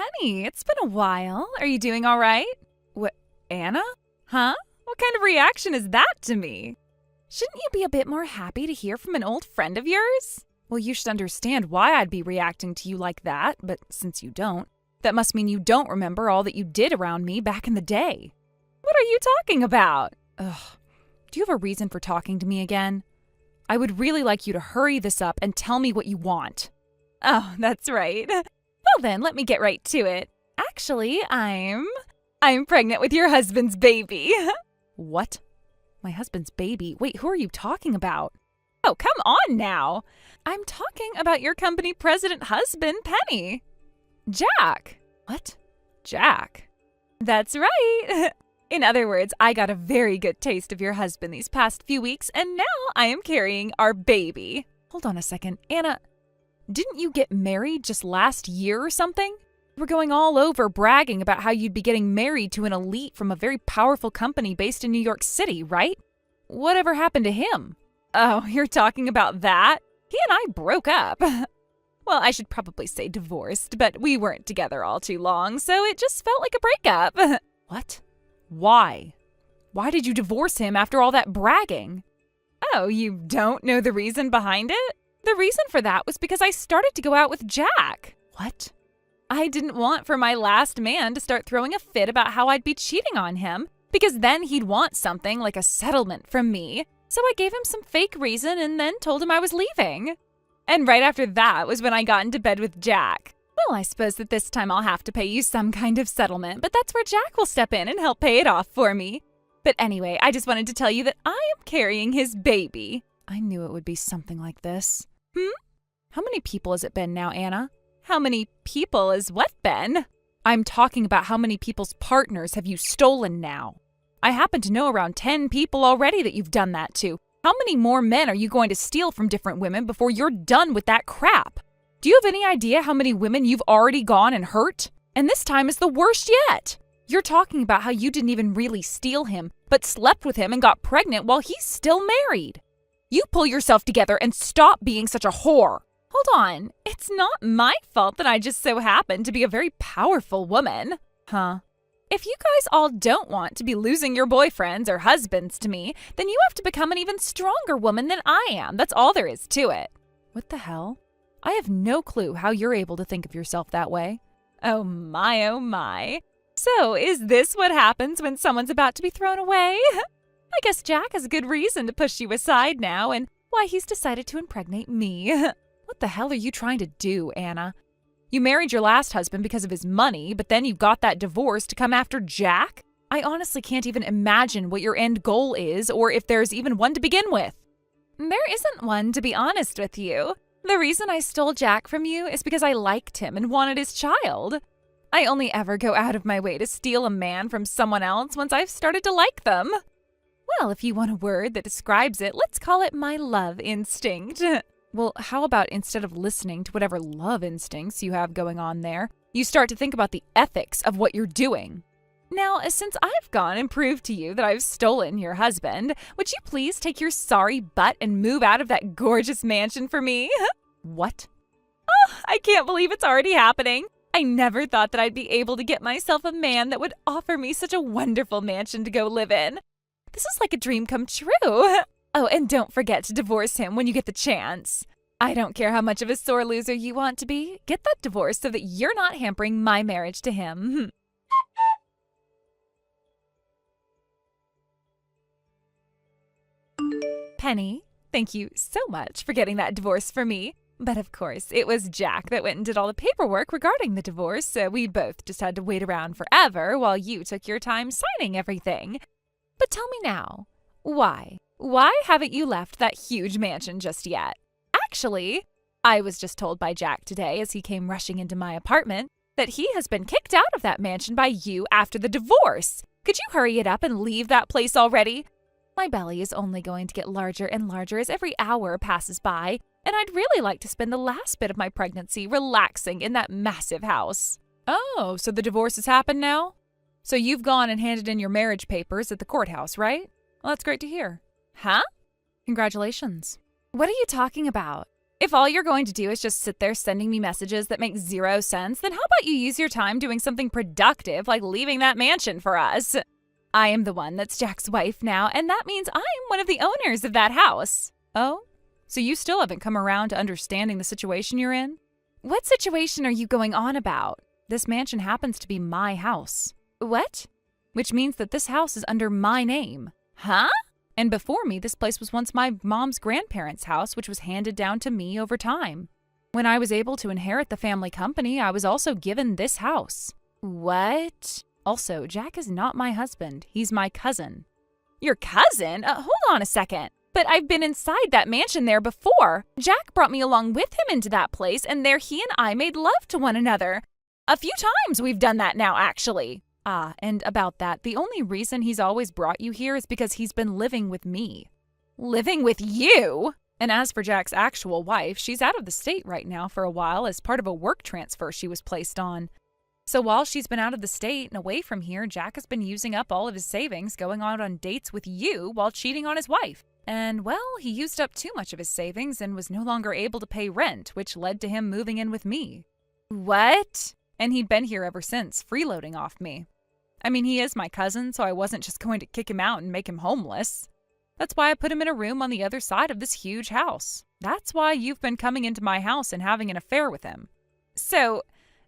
Penny, it's been a while. Are you doing all right? What, Anna? Huh? What kind of reaction is that to me? Shouldn't you be a bit more happy to hear from an old friend of yours? Well, you should understand why I'd be reacting to you like that, but since you don't, that must mean you don't remember all that you did around me back in the day. What are you talking about? Ugh. Do you have a reason for talking to me again? I would really like you to hurry this up and tell me what you want. Oh, that's right. Well then, let me get right to it. Actually, I'm pregnant with your husband's baby. What? My husband's baby? Wait, who are you talking about? Oh, come on now. I'm talking about your company president husband, Penny. Jack. What? Jack? That's right. In other words, I got a very good taste of your husband these past few weeks, and now I am carrying our baby. Hold on a second. Anna, didn't you get married just last year or something? You were going all over bragging about how you'd be getting married to an elite from a very powerful company based in New York City, right? Whatever happened to him? Oh, you're talking about that? He and I broke up. Well, I should probably say divorced, but we weren't together all too long, so it just felt like a breakup. What? Why? Why did you divorce him after all that bragging? Oh, you don't know the reason behind it? The reason for that was because I started to go out with Jack. What? I didn't want for my last man to start throwing a fit about how I'd be cheating on him, because then he'd want something like a settlement from me. So I gave him some fake reason and then told him I was leaving. And right after that was when I got into bed with Jack. Well, I suppose that this time I'll have to pay you some kind of settlement, but that's where Jack will step in and help pay it off for me. But anyway, I just wanted to tell you that I am carrying his baby. I knew it would be something like this. How many people has it been now, Anna? How many people has what been? I'm talking about how many people's partners have you stolen now. I happen to know around 10 people already that you've done that to. How many more men are you going to steal from different women before you're done with that crap? Do you have any idea how many women you've already gone and hurt? And this time is the worst yet. You're talking about how you didn't even really steal him, but slept with him and got pregnant while he's still married. You pull yourself together and stop being such a whore. Hold on, it's not my fault that I just so happen to be a very powerful woman. Huh? If you guys all don't want to be losing your boyfriends or husbands to me, then you have to become an even stronger woman than I am. That's all there is to it. What the hell? I have no clue how you're able to think of yourself that way. Oh my, oh my. So is this what happens when someone's about to be thrown away? I guess Jack has a good reason to push you aside now and why he's decided to impregnate me. What the hell are you trying to do, Anna? You married your last husband because of his money, but then you got that divorce to come after Jack? I honestly can't even imagine what your end goal is or if there's even one to begin with. There isn't one, to be honest with you. The reason I stole Jack from you is because I liked him and wanted his child. I only ever go out of my way to steal a man from someone else once I've started to like them. Well, if you want a word that describes it, let's call it my love instinct. Well, how about instead of listening to whatever love instincts you have going on there, you start to think about the ethics of what you're doing? Now, since I've gone and proved to you that I've stolen your husband, would you please take your sorry butt and move out of that gorgeous mansion for me? What? Oh, I can't believe it's already happening. I never thought that I'd be able to get myself a man that would offer me such a wonderful mansion to go live in. This is like a dream come true. Oh, and don't forget to divorce him when you get the chance. I don't care how much of a sore loser you want to be. Get that divorce so that you're not hampering my marriage to him. Penny, thank you so much for getting that divorce for me. But of course, it was Jack that went and did all the paperwork regarding the divorce, so we both just had to wait around forever while you took your time signing everything. But tell me now, why? Why haven't you left that huge mansion just yet? Actually, I was just told by Jack today as he came rushing into my apartment that he has been kicked out of that mansion by you after the divorce. Could you hurry it up and leave that place already? My belly is only going to get larger and larger as every hour passes by, and I'd really like to spend the last bit of my pregnancy relaxing in that massive house. Oh, so the divorce has happened now? So you've gone and handed in your marriage papers at the courthouse, right? Well, that's great to hear. Huh? Congratulations. What are you talking about? If all you're going to do is just sit there sending me messages that make zero sense, then how about you use your time doing something productive like leaving that mansion for us? I am the one that's Jack's wife now, and that means I'm one of the owners of that house. Oh? So you still haven't come around to understanding the situation you're in? What situation are you going on about? This mansion happens to be my house. What? Which means that this house is under my name. Huh? And before me, this place was once my mom's grandparents' house, which was handed down to me over time. When I was able to inherit the family company, I was also given this house. What? Also, Jack is not my husband. He's my cousin. Your cousin? Hold on a second. But I've been inside that mansion there before. Jack brought me along with him into that place, and there he and I made love to one another. A few times we've done that now, actually. And about that, the only reason he's always brought you here is because he's been living with me. Living with you? And as for Jack's actual wife, she's out of the state right now for a while as part of a work transfer she was placed on. So while she's been out of the state and away from here, Jack has been using up all of his savings going out on dates with you while cheating on his wife. And, well, he used up too much of his savings and was no longer able to pay rent, which led to him moving in with me. What? And he'd been here ever since, freeloading off me. I mean, he is my cousin, so I wasn't just going to kick him out and make him homeless. That's why I put him in a room on the other side of this huge house. That's why you've been coming into my house and having an affair with him. So,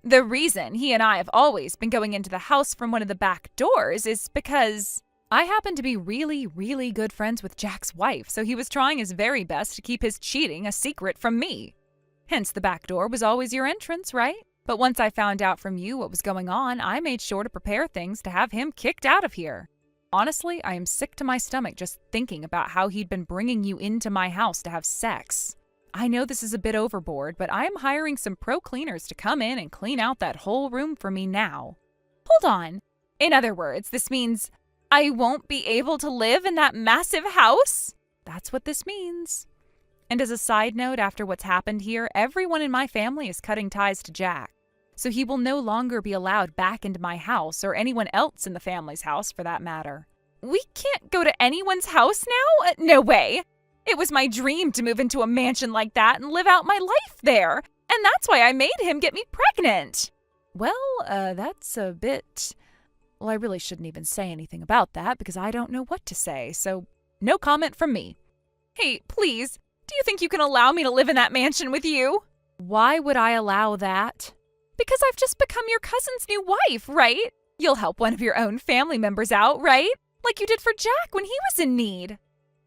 the reason he and I have always been going into the house from one of the back doors is because I happen to be really, really good friends with Jack's wife, so he was trying his very best to keep his cheating a secret from me. Hence, the back door was always your entrance, right? But once I found out from you what was going on, I made sure to prepare things to have him kicked out of here. Honestly, I am sick to my stomach just thinking about how he'd been bringing you into my house to have sex. I know this is a bit overboard, but I am hiring some pro cleaners to come in and clean out that whole room for me now. Hold on. In other words, this means I won't be able to live in that massive house? That's what this means. And as a side note, after what's happened here, everyone in my family is cutting ties to Jack. So he will no longer be allowed back into my house or anyone else in the family's house for that matter. We can't go to anyone's house now? No way. It was my dream to move into a mansion like that and live out my life there. And that's why I made him get me pregnant. Well, that's a bit... Well, I really shouldn't even say anything about that because I don't know what to say, so no comment from me. Hey, please, do you think you can allow me to live in that mansion with you? Why would I allow that? Because I've just become your cousin's new wife, right? You'll help one of your own family members out, right? Like you did for Jack when he was in need.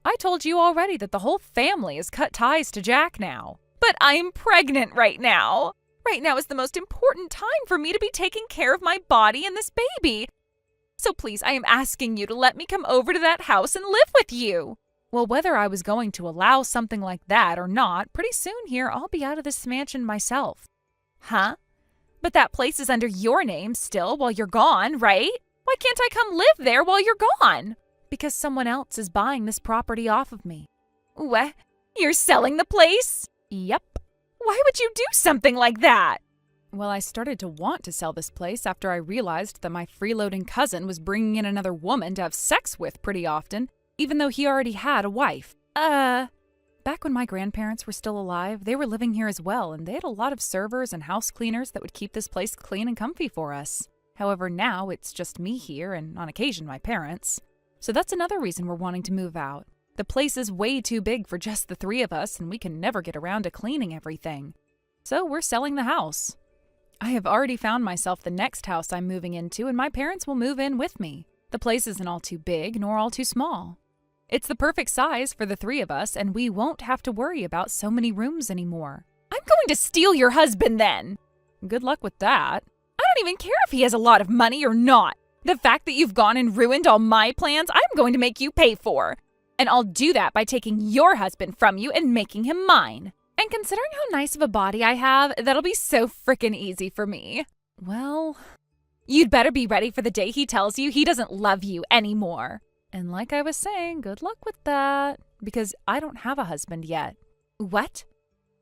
I told you already that the whole family has cut ties to Jack now. But I'm pregnant right now. Right now is the most important time for me to be taking care of my body and this baby. So please, I am asking you to let me come over to that house and live with you. Well, whether I was going to allow something like that or not, pretty soon here I'll be out of this mansion myself. Huh? But that place is under your name still while you're gone, right? Why can't I come live there while you're gone? Because someone else is buying this property off of me. What? You're selling the place? Yep. Why would you do something like that? Well, I started to want to sell this place after I realized that my freeloading cousin was bringing in another woman to have sex with pretty often, even though he already had a wife. Back when my grandparents were still alive, they were living here as well, and they had a lot of servers and house cleaners that would keep this place clean and comfy for us. However, now it's just me here and, on occasion, my parents. So that's another reason we're wanting to move out. The place is way too big for just the three of us, and we can never get around to cleaning everything. So we're selling the house. I have already found myself the next house I'm moving into, and my parents will move in with me. The place isn't all too big, nor all too small. It's the perfect size for the three of us, and we won't have to worry about so many rooms anymore. I'm going to steal your husband then! Good luck with that. I don't even care if he has a lot of money or not. The fact that you've gone and ruined all my plans, I'm going to make you pay for. And I'll do that by taking your husband from you and making him mine. And considering how nice of a body I have, that'll be so frickin' easy for me. Well, you'd better be ready for the day he tells you he doesn't love you anymore. And like I was saying, good luck with that, because I don't have a husband yet. What?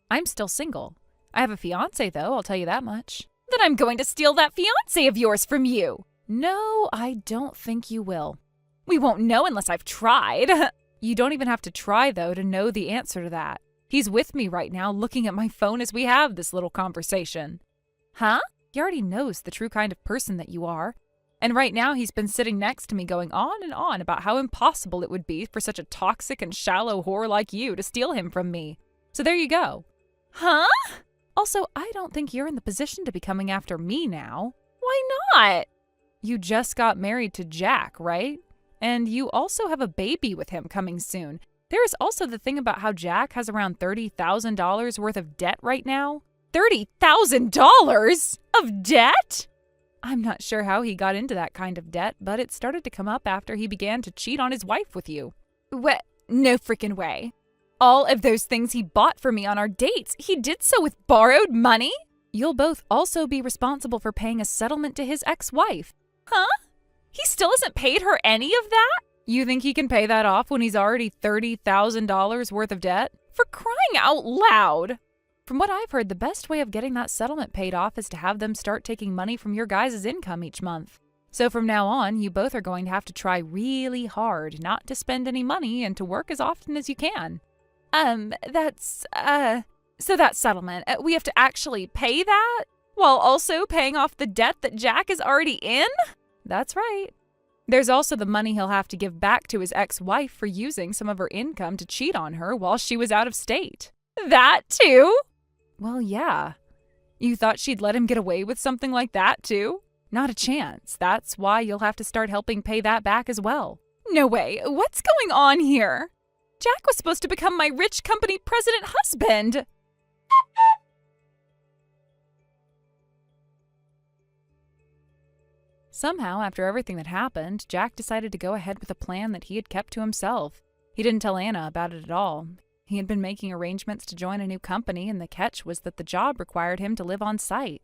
I'm still single. I have a fiancé, though, I'll tell you that much. Then I'm going to steal that fiancé of yours from you. No, I don't think you will. We won't know unless I've tried. You don't even have to try, though, to know the answer to that. He's with me right now looking at my phone as we have this little conversation. Huh? He already knows the true kind of person that you are. And right now he's been sitting next to me going on and on about how impossible it would be for such a toxic and shallow whore like you to steal him from me. So there you go. Huh? Also, I don't think you're in the position to be coming after me now. Why not? You just got married to Jack, right? And you also have a baby with him coming soon. There is also the thing about how Jack has around $30,000 worth of debt right now. $30,000 of debt? I'm not sure how he got into that kind of debt, but it started to come up after he began to cheat on his wife with you. What? No freaking way. All of those things he bought for me on our dates, he did so with borrowed money? You'll both also be responsible for paying a settlement to his ex-wife. Huh? He still hasn't paid her any of that? You think he can pay that off when he's already $30,000 worth of debt? For crying out loud! From what I've heard, the best way of getting that settlement paid off is to have them start taking money from your guys' income each month. So from now on, you both are going to have to try really hard not to spend any money and to work as often as you can. So that settlement, we have to actually pay that? While also paying off the debt that Jack is already in? That's right. There's also the money he'll have to give back to his ex-wife for using some of her income to cheat on her while she was out of state. That too? Well, yeah. You thought she'd let him get away with something like that too? Not a chance. That's why you'll have to start helping pay that back as well. No way. What's going on here? Jack was supposed to become my rich company president husband. Somehow, after everything that happened, Jack decided to go ahead with a plan that he had kept to himself. He didn't tell Anna about it at all. He had been making arrangements to join a new company, and the catch was that the job required him to live on site.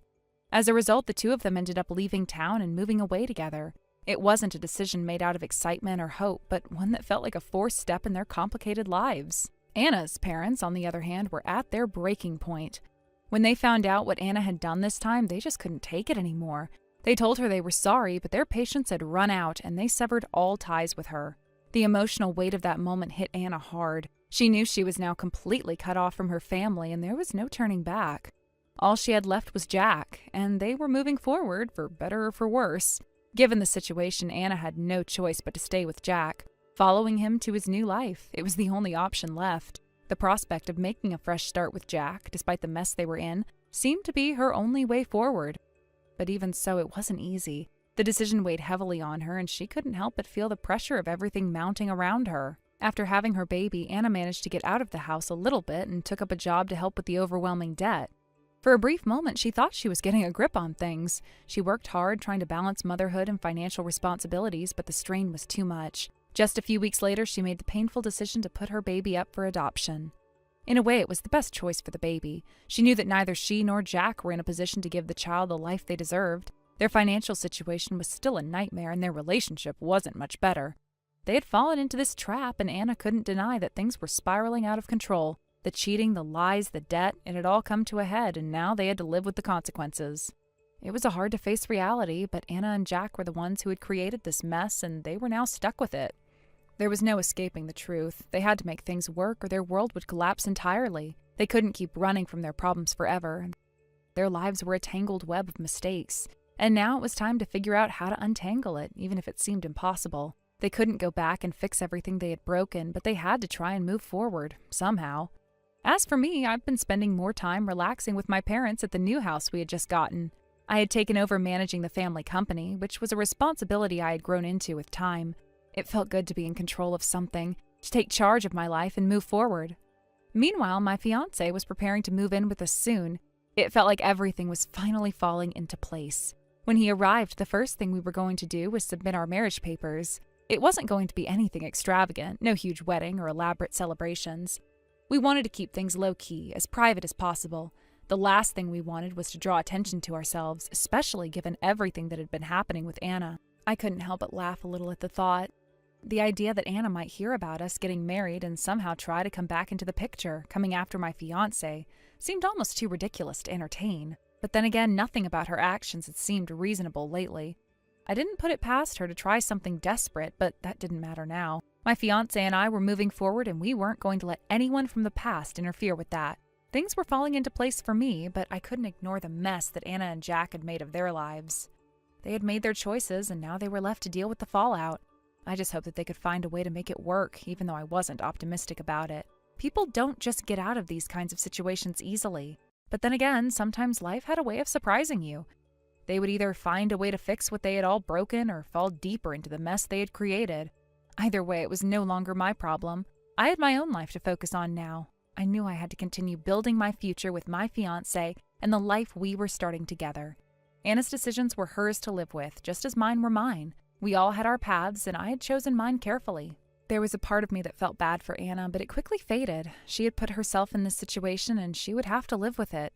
As a result, the two of them ended up leaving town and moving away together. It wasn't a decision made out of excitement or hope, but one that felt like a forced step in their complicated lives. Anna's parents, on the other hand, were at their breaking point. When they found out what Anna had done this time, they just couldn't take it anymore. They told her they were sorry, but their patience had run out, and they severed all ties with her. The emotional weight of that moment hit Anna hard. She knew she was now completely cut off from her family, and there was no turning back. All she had left was Jack, and they were moving forward, for better or for worse. Given the situation, Anna had no choice but to stay with Jack, following him to his new life. It was the only option left. The prospect of making a fresh start with Jack, despite the mess they were in, seemed to be her only way forward. But even so, it wasn't easy. The decision weighed heavily on her, and she couldn't help but feel the pressure of everything mounting around her. After having her baby, Anna managed to get out of the house a little bit and took up a job to help with the overwhelming debt. For a brief moment, she thought she was getting a grip on things. She worked hard trying to balance motherhood and financial responsibilities, but the strain was too much. Just a few weeks later, she made the painful decision to put her baby up for adoption. In a way, it was the best choice for the baby. She knew that neither she nor Jack were in a position to give the child the life they deserved. Their financial situation was still a nightmare, and their relationship wasn't much better. They had fallen into this trap, and Anna couldn't deny that things were spiraling out of control. The cheating, the lies, the debt, it had all come to a head, and now they had to live with the consequences. It was a hard-to-face reality, but Anna and Jack were the ones who had created this mess, and they were now stuck with it. There was no escaping the truth. They had to make things work, or their world would collapse entirely. They couldn't keep running from their problems forever. Their lives were a tangled web of mistakes, and now it was time to figure out how to untangle it, even if it seemed impossible. They couldn't go back and fix everything they had broken, but they had to try and move forward, somehow. As for me, I've been spending more time relaxing with my parents at the new house we had just gotten. I had taken over managing the family company, which was a responsibility I had grown into with time. It felt good to be in control of something, to take charge of my life and move forward. Meanwhile, my fiancé was preparing to move in with us soon. It felt like everything was finally falling into place. When he arrived, the first thing we were going to do was submit our marriage papers. It wasn't going to be anything extravagant, no huge wedding or elaborate celebrations. We wanted to keep things low-key, as private as possible. The last thing we wanted was to draw attention to ourselves, especially given everything that had been happening with Anna. I couldn't help but laugh a little at the thought. The idea that Anna might hear about us getting married and somehow try to come back into the picture, coming after my fiancé, seemed almost too ridiculous to entertain. But then again, nothing about her actions had seemed reasonable lately. I didn't put it past her to try something desperate, but that didn't matter now. My fiancé and I were moving forward, and we weren't going to let anyone from the past interfere with that. Things were falling into place for me, but I couldn't ignore the mess that Anna and Jack had made of their lives. They had made their choices, and now they were left to deal with the fallout. I just hoped that they could find a way to make it work, even though I wasn't optimistic about it. People don't just get out of these kinds of situations easily. But then again, sometimes life had a way of surprising you. They would either find a way to fix what they had all broken or fall deeper into the mess they had created. Either way, it was no longer my problem. I had my own life to focus on now. I knew I had to continue building my future with my fiancé and the life we were starting together. Anna's decisions were hers to live with, just as mine were mine. We all had our paths, and I had chosen mine carefully. There was a part of me that felt bad for Anna, but it quickly faded. She had put herself in this situation, and she would have to live with it.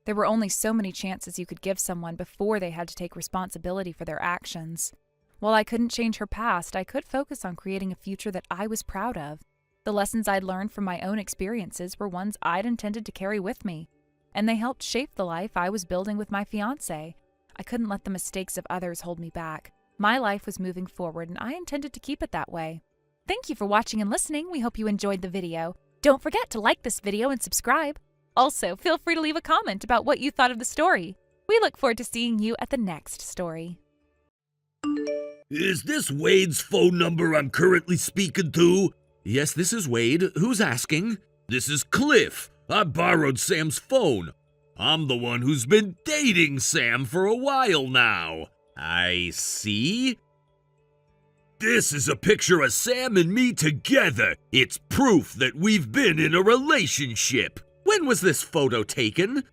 There were only so many chances you could give someone before they had to take responsibility for their actions. While I couldn't change her past, I could focus on creating a future that I was proud of. The lessons I'd learned from my own experiences were ones I'd intended to carry with me, and they helped shape the life I was building with my fiancé. I couldn't let the mistakes of others hold me back. My life was moving forward, and I intended to keep it that way. Thank you for watching and listening. We hope you enjoyed the video. Don't forget to like this video and subscribe. Also, feel free to leave a comment about what you thought of the story. We look forward to seeing you at the next story. Is this Wade's phone number I'm currently speaking to? Yes, this is Wade. Who's asking? This is Cliff. I borrowed Sam's phone. I'm the one who's been dating Sam for a while now. I see. This is a picture of Sam and me together. It's proof that we've been in a relationship. When was this photo taken?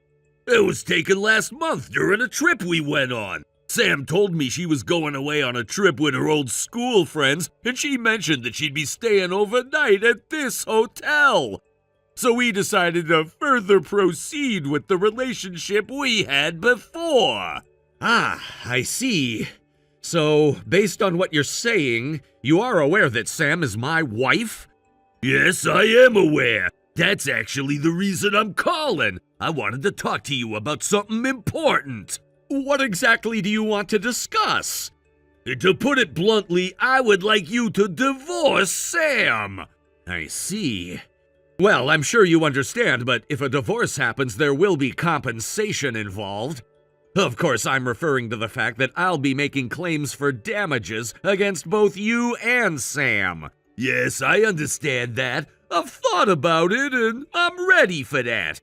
It was taken last month during a trip we went on. Sam told me she was going away on a trip with her old school friends, and she mentioned that she'd be staying overnight at this hotel. So we decided to further proceed with the relationship we had before. Ah, I see. So, based on what you're saying, you are aware that Sam is my wife? Yes, I am aware. That's actually the reason I'm calling. I wanted to talk to you about something important. What exactly do you want to discuss? To put it bluntly, I would like you to divorce Sam. I see. Well, I'm sure you understand, but if a divorce happens, there will be compensation involved. Of course, I'm referring to the fact that I'll be making claims for damages against both you and Sam. Yes, I understand that. I've thought about it, and I'm ready for that.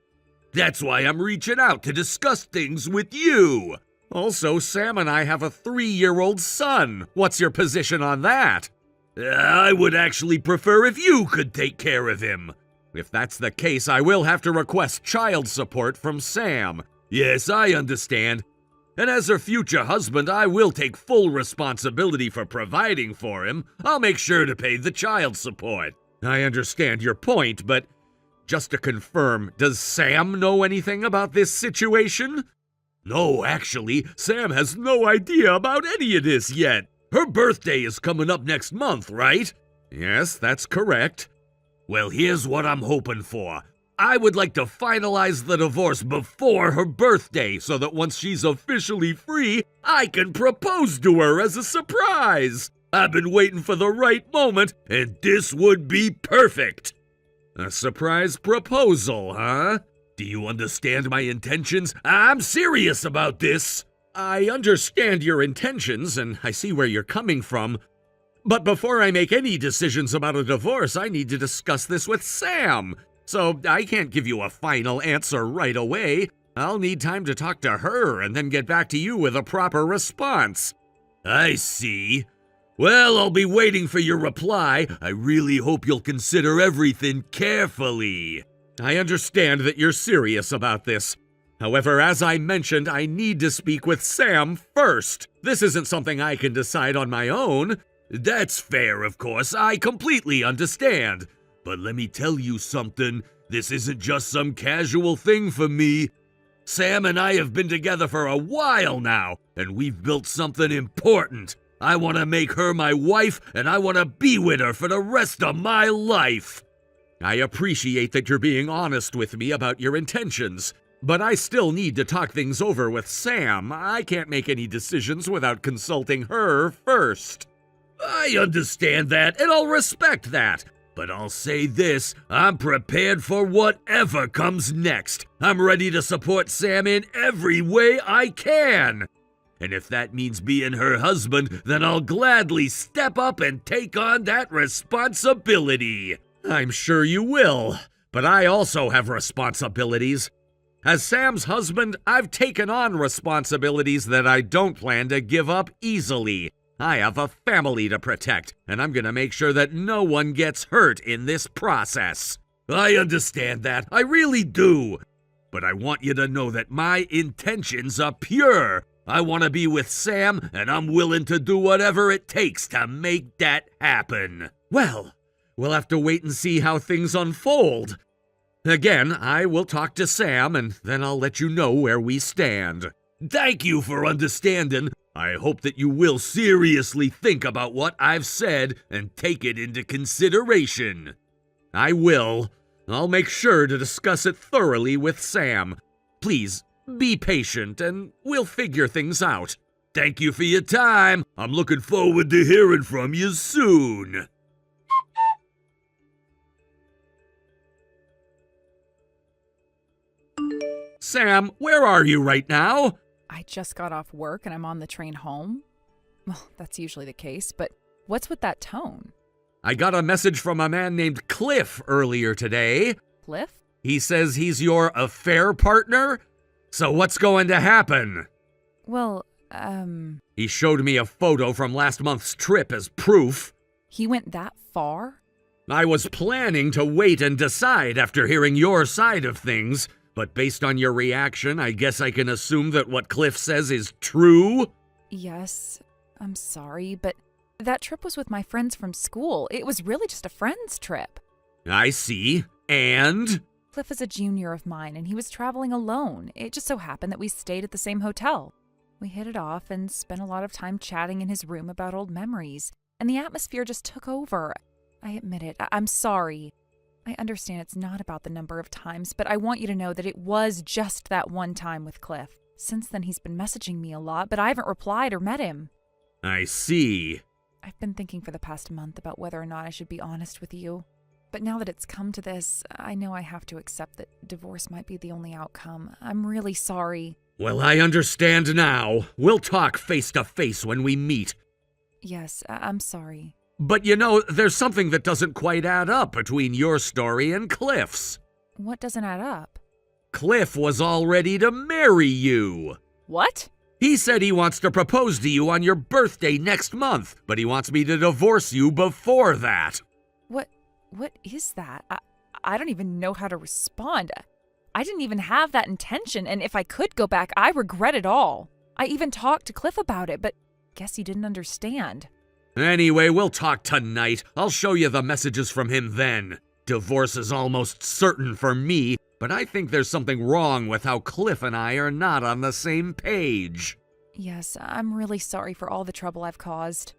That's why I'm reaching out to discuss things with you. Also, Sam and I have a 3-year-old son. What's your position on that? I would actually prefer if you could take care of him. If that's the case, I will have to request child support from Sam. Yes, I understand. And as her future husband, I will take full responsibility for providing for him. I'll make sure to pay the child support. I understand your point, but just to confirm, does Sam know anything about this situation? No, actually, Sam has no idea about any of this yet. Her birthday is coming up next month, right? Yes, that's correct. Well, here's what I'm hoping for. I would like to finalize the divorce before her birthday so that once she's officially free, I can propose to her as a surprise. I've been waiting for the right moment, and this would be perfect. A surprise proposal, huh? Do you understand my intentions? I'm serious about this. I understand your intentions, and I see where you're coming from. But before I make any decisions about a divorce, I need to discuss this with Sam. So I can't give you a final answer right away. I'll need time to talk to her and then get back to you with a proper response. I see. Well, I'll be waiting for your reply. I really hope you'll consider everything carefully. I understand that you're serious about this. However, as I mentioned, I need to speak with Sam first. This isn't something I can decide on my own. That's fair, of course. I completely understand. But let me tell you something. This isn't just some casual thing for me. Sam and I have been together for a while now, and we've built something important. I want to make her my wife, and I want to be with her for the rest of my life. I appreciate that you're being honest with me about your intentions, But I still need to talk things over with Sam. I can't make any decisions without consulting her first. I understand that, and I'll respect that. But I'll say this, I'm prepared for whatever comes next. I'm ready to support Sam in every way I can. And if that means being her husband, then I'll gladly step up and take on that responsibility. I'm sure you will, but I also have responsibilities. As Sam's husband, I've taken on responsibilities that I don't plan to give up easily. I have a family to protect, and I'm gonna make sure that no one gets hurt in this process. I understand that, I really do. But I want you to know that my intentions are pure. I want to be with Sam, and I'm willing to do whatever it takes to make that happen. Well, we'll have to wait and see how things unfold. Again, I will talk to Sam, and then I'll let you know where we stand. Thank you for understanding. I hope that you will seriously think about what I've said and take it into consideration. I will. I'll make sure to discuss it thoroughly with Sam. Please, be patient, and we'll figure things out. Thank you for your time. I'm looking forward to hearing from you soon. Sam, where are you right now? I just got off work and I'm on the train home. Well, that's usually the case, but what's with that tone? I got a message from a man named Cliff earlier today. Cliff? He says he's your affair partner? So what's going to happen? Well, He showed me a photo from last month's trip as proof. he went that far? I was planning to wait and decide after hearing your side of things, but based on your reaction, I guess I can assume that what Cliff says is true? Yes, I'm sorry, but that trip was with my friends from school. It was really just a friend's trip. I see. And? Cliff is a junior of mine, and he was traveling alone. It just so happened that we stayed at the same hotel. We hit it off and spent a lot of time chatting in his room about old memories, and the atmosphere just took over. I admit it. I'm sorry. I understand it's not about the number of times, but I want you to know that it was just that one time with Cliff. Since then, he's been messaging me a lot, but I haven't replied or met him. I see. I've been thinking for the past month about whether or not I should be honest with you. But now that it's come to this, I know I have to accept that divorce might be the only outcome. I'm really sorry. Well, I understand now. We'll talk face to face when we meet. Yes, I'm sorry. But you know, there's something that doesn't quite add up between your story and Cliff's. What doesn't add up? Cliff was all ready to marry you. What? He said he wants to propose to you on your birthday next month, but he wants me to divorce you before that. What is that? I don't even know how to respond. I didn't even have that intention, and if I could go back, I regret it all. I even talked to Cliff about it, but guess he didn't understand. Anyway, we'll talk tonight. I'll show you the messages from him then. Divorce is almost certain for me, but I think there's something wrong with how Cliff and I are not on the same page. Yes, I'm really sorry for all the trouble I've caused.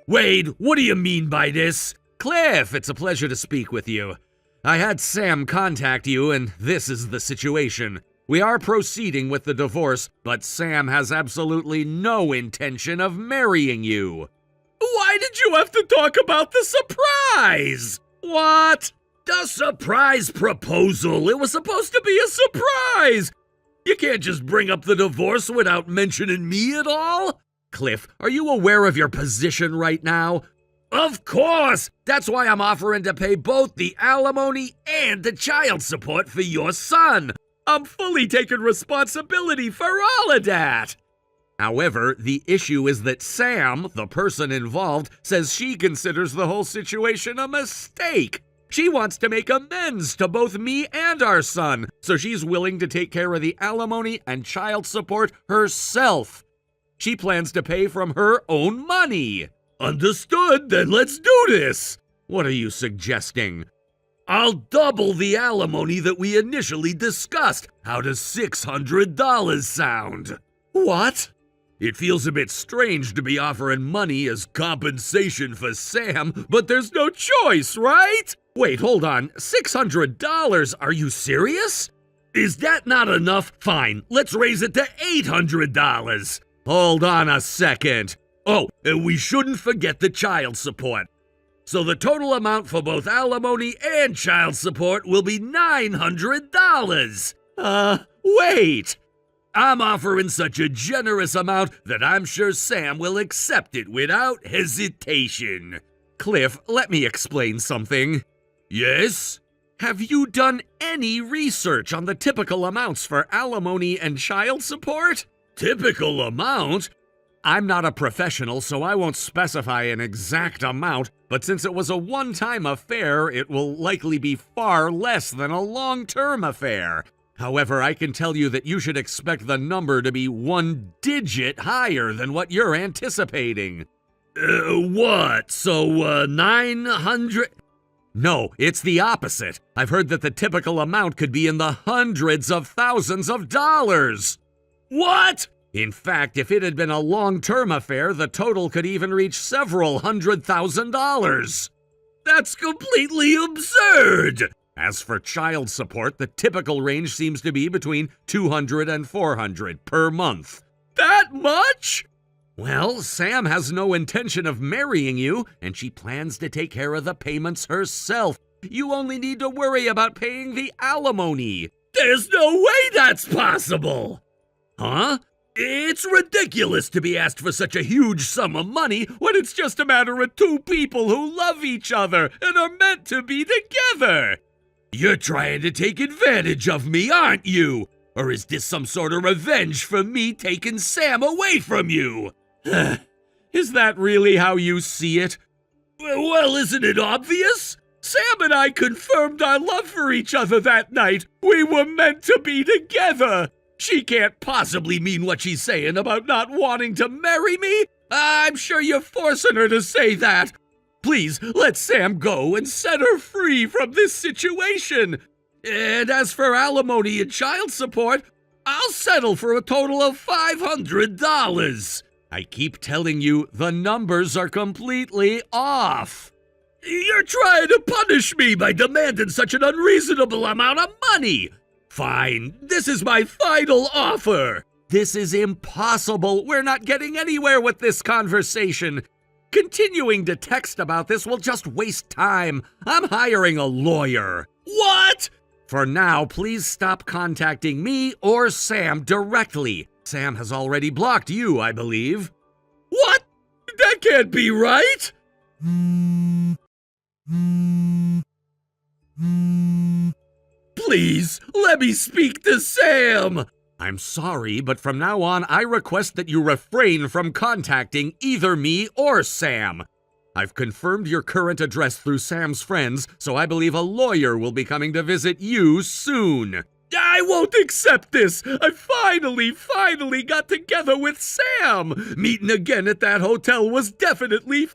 Wade, what do you mean by this? Cliff, it's a pleasure to speak with you. I had Sam contact you, and this is the situation. We are proceeding with the divorce, but Sam has absolutely no intention of marrying you. Why did you have to talk about the surprise? What? The surprise proposal. It was supposed to be a surprise. You can't just bring up the divorce without mentioning me at all. Cliff, are you aware of your position right now? Of course! That's why I'm offering to pay both the alimony and the child support for your son. I'm fully taking responsibility for all of that. However, the issue is that Sam, the person involved, says she considers the whole situation a mistake. She wants to make amends to both me and our son, so she's willing to take care of the alimony and child support herself. She plans to pay from her own money. Understood, then let's do this. What are you suggesting? I'll double the alimony that we initially discussed. How does $600 sound? What? It feels a bit strange to be offering money as compensation for Sam, but there's no choice, right? Wait, hold on. $600? Are you serious? Is that not enough? Fine, let's raise it to $800. Hold on a second. Oh, and we shouldn't forget the child support. So the total amount for both alimony and child support will be $900. Wait. I'm offering such a generous amount that I'm sure Sam will accept it without hesitation. Cliff, let me explain something. Yes? Have you done any research on the typical amounts for alimony and child support? Typical amount? I'm not a professional, so I won't specify an exact amount, but since it was a one-time affair, it will likely be far less than a long-term affair. However, I can tell you that you should expect the number to be 1 digit higher than what you're anticipating. What? So, 900? No, it's the opposite. I've heard that the typical amount could be in the hundreds of thousands of dollars. What? In fact, if it had been a long-term affair, the total could even reach several $100,000. That's completely absurd! As for child support, the typical range seems to be between $200 and $400 per month. That much? Well, Sam has no intention of marrying you, and she plans to take care of the payments herself. You only need to worry about paying the alimony. There's no way that's possible! Huh? It's ridiculous to be asked for such a huge sum of money when it's just a matter of two people who love each other and are meant to be together. You're trying to take advantage of me, aren't you? Or is this some sort of revenge for me taking Sam away from you? Is that really how you see it? Well, isn't it obvious? Sam and I confirmed our love for each other that night. We were meant to be together. She can't possibly mean what she's saying about not wanting to marry me. I'm sure you're forcing her to say that. Please, let Sam go and set her free from this situation. And as for alimony and child support, I'll settle for a total of $500. I keep telling you, the numbers are completely off. You're trying to punish me by demanding such an unreasonable amount of money. Fine, this is my final offer. This is impossible. We're not getting anywhere with this conversation. Continuing to text about this will just waste time. I'm hiring a lawyer. What? For now, please stop contacting me or Sam directly. Sam has already blocked you, I believe. What? That can't be right! Please, let me speak to Sam! I'm sorry, but from now on, I request that you refrain from contacting either me or Sam. I've confirmed your current address through Sam's friends, so I believe a lawyer will be coming to visit you soon. I won't accept this! I finally got together with Sam! Meeting again at that hotel was definitely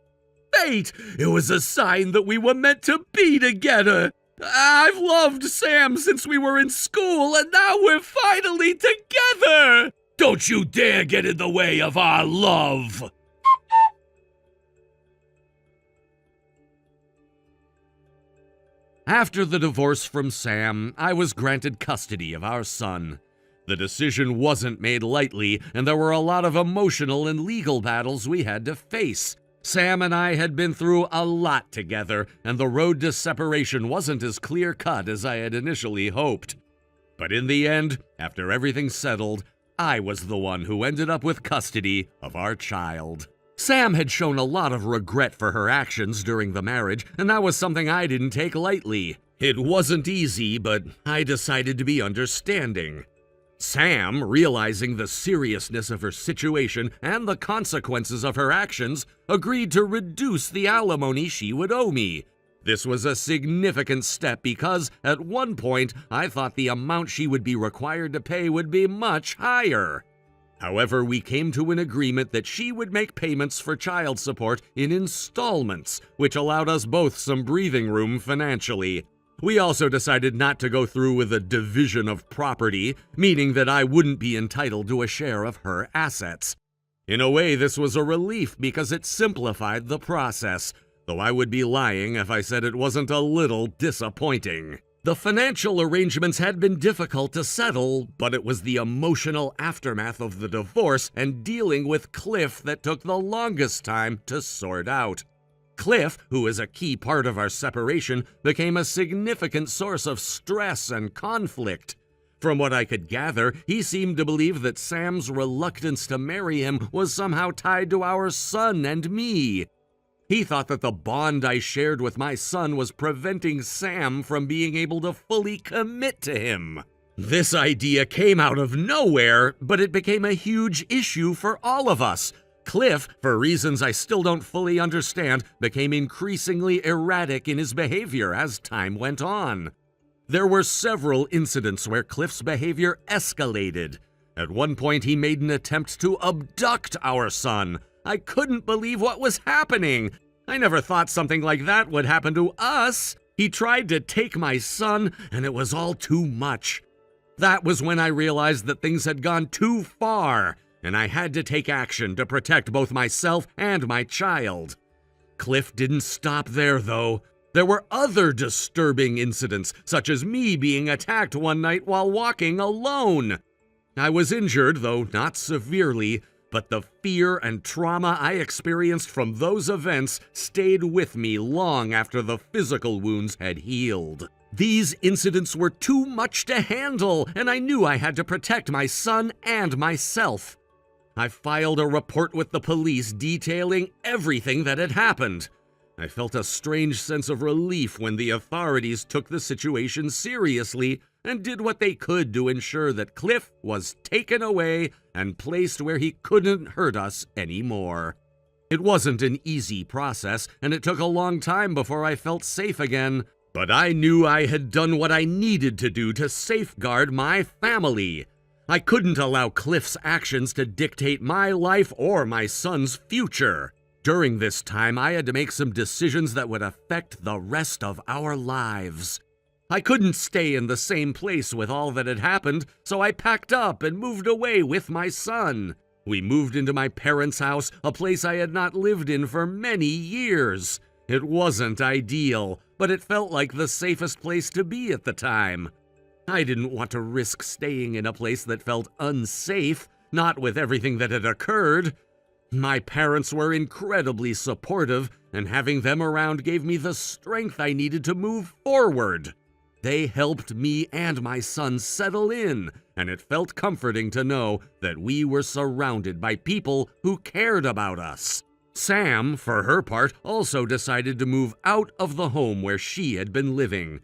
fate! It was a sign that we were meant to be together! I've loved Sam since we were in school, and now we're finally together! Don't you dare get in the way of our love! After the divorce from Sam, I was granted custody of our son. The decision wasn't made lightly, and there were a lot of emotional and legal battles we had to face. Sam and I had been through a lot together, and the road to separation wasn't as clear-cut as I had initially hoped. But in the end, after everything settled, I was the one who ended up with custody of our child. Sam had shown a lot of regret for her actions during the marriage, and that was something I didn't take lightly. It wasn't easy, but I decided to be understanding. Sam, realizing the seriousness of her situation and the consequences of her actions, agreed to reduce the alimony she would owe me. This was a significant step because, at one point, I thought the amount she would be required to pay would be much higher. However, we came to an agreement that she would make payments for child support in installments, which allowed us both some breathing room financially. We also decided not to go through with a division of property, meaning that I wouldn't be entitled to a share of her assets. In a way, this was a relief because it simplified the process, though I would be lying if I said it wasn't a little disappointing. The financial arrangements had been difficult to settle, but it was the emotional aftermath of the divorce and dealing with Cliff that took the longest time to sort out. Cliff, who is a key part of our separation, became a significant source of stress and conflict. From what I could gather, he seemed to believe that Sam's reluctance to marry him was somehow tied to our son and me. He thought that the bond I shared with my son was preventing Sam from being able to fully commit to him. This idea came out of nowhere, but it became a huge issue for all of us. Cliff, for reasons I still don't fully understand, became increasingly erratic in his behavior as time went on. There were several incidents where Cliff's behavior escalated. At one point, he made an attempt to abduct our son. I couldn't believe what was happening. I never thought something like that would happen to us. He tried to take my son, and it was all too much. That was when I realized that things had gone too far, and I had to take action to protect both myself and my child. Cliff didn't stop there, though. There were other disturbing incidents, such as me being attacked one night while walking alone. I was injured, though not severely, but the fear and trauma I experienced from those events stayed with me long after the physical wounds had healed. These incidents were too much to handle, and I knew I had to protect my son and myself. I filed a report with the police detailing everything that had happened. I felt a strange sense of relief when the authorities took the situation seriously and did what they could to ensure that Cliff was taken away and placed where he couldn't hurt us anymore. It wasn't an easy process, and it took a long time before I felt safe again, but I knew I had done what I needed to do to safeguard my family. I couldn't allow Cliff's actions to dictate my life or my son's future. During this time, I had to make some decisions that would affect the rest of our lives. I couldn't stay in the same place with all that had happened, so I packed up and moved away with my son. We moved into my parents' house, a place I had not lived in for many years. It wasn't ideal, but it felt like the safest place to be at the time. I didn't want to risk staying in a place that felt unsafe, not with everything that had occurred. My parents were incredibly supportive, and having them around gave me the strength I needed to move forward. They helped me and my son settle in, and it felt comforting to know that we were surrounded by people who cared about us. Sam, for her part, also decided to move out of the home where she had been living.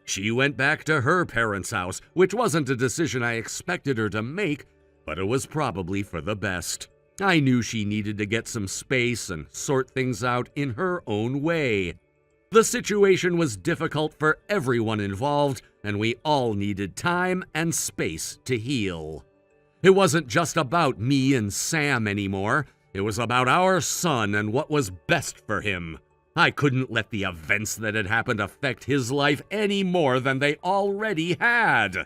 She went back to her parents' house, which wasn't a decision I expected her to make, but it was probably for the best. I knew she needed to get some space and sort things out in her own way. The situation was difficult for everyone involved, and we all needed time and space to heal. It wasn't just about me and Sam anymore. It was about our son and what was best for him. I couldn't let the events that had happened affect his life any more than they already had.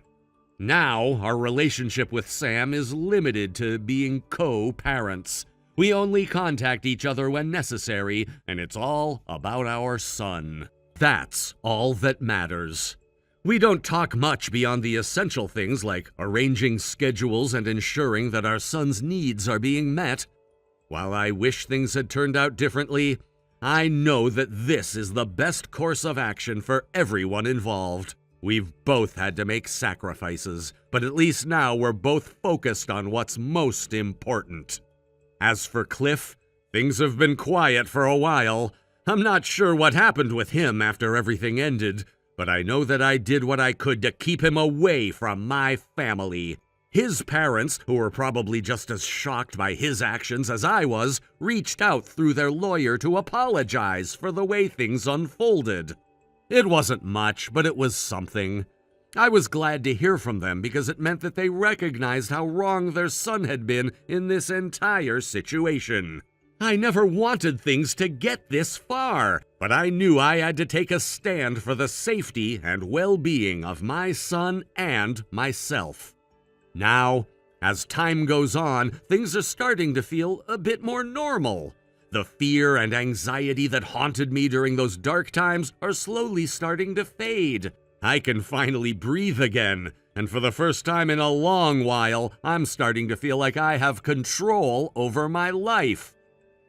Now, our relationship with Sam is limited to being co-parents. We only contact each other when necessary, and it's all about our son. That's all that matters. We don't talk much beyond the essential things like arranging schedules and ensuring that our son's needs are being met. While I wish things had turned out differently, I know that this is the best course of action for everyone involved. We've both had to make sacrifices, but at least now we're both focused on what's most important. As for Cliff, things have been quiet for a while. I'm not sure what happened with him after everything ended, but I know that I did what I could to keep him away from my family. His parents, who were probably just as shocked by his actions as I was, reached out through their lawyer to apologize for the way things unfolded. It wasn't much, but it was something. I was glad to hear from them because it meant that they recognized how wrong their son had been in this entire situation. I never wanted things to get this far, but I knew I had to take a stand for the safety and well-being of my son and myself. Now, As time goes on, things are starting to feel a bit more normal. The fear and anxiety that haunted me during those dark times are slowly starting to fade. I can finally breathe again, and for the first time in a long while, I'm starting to feel like I have control over my life.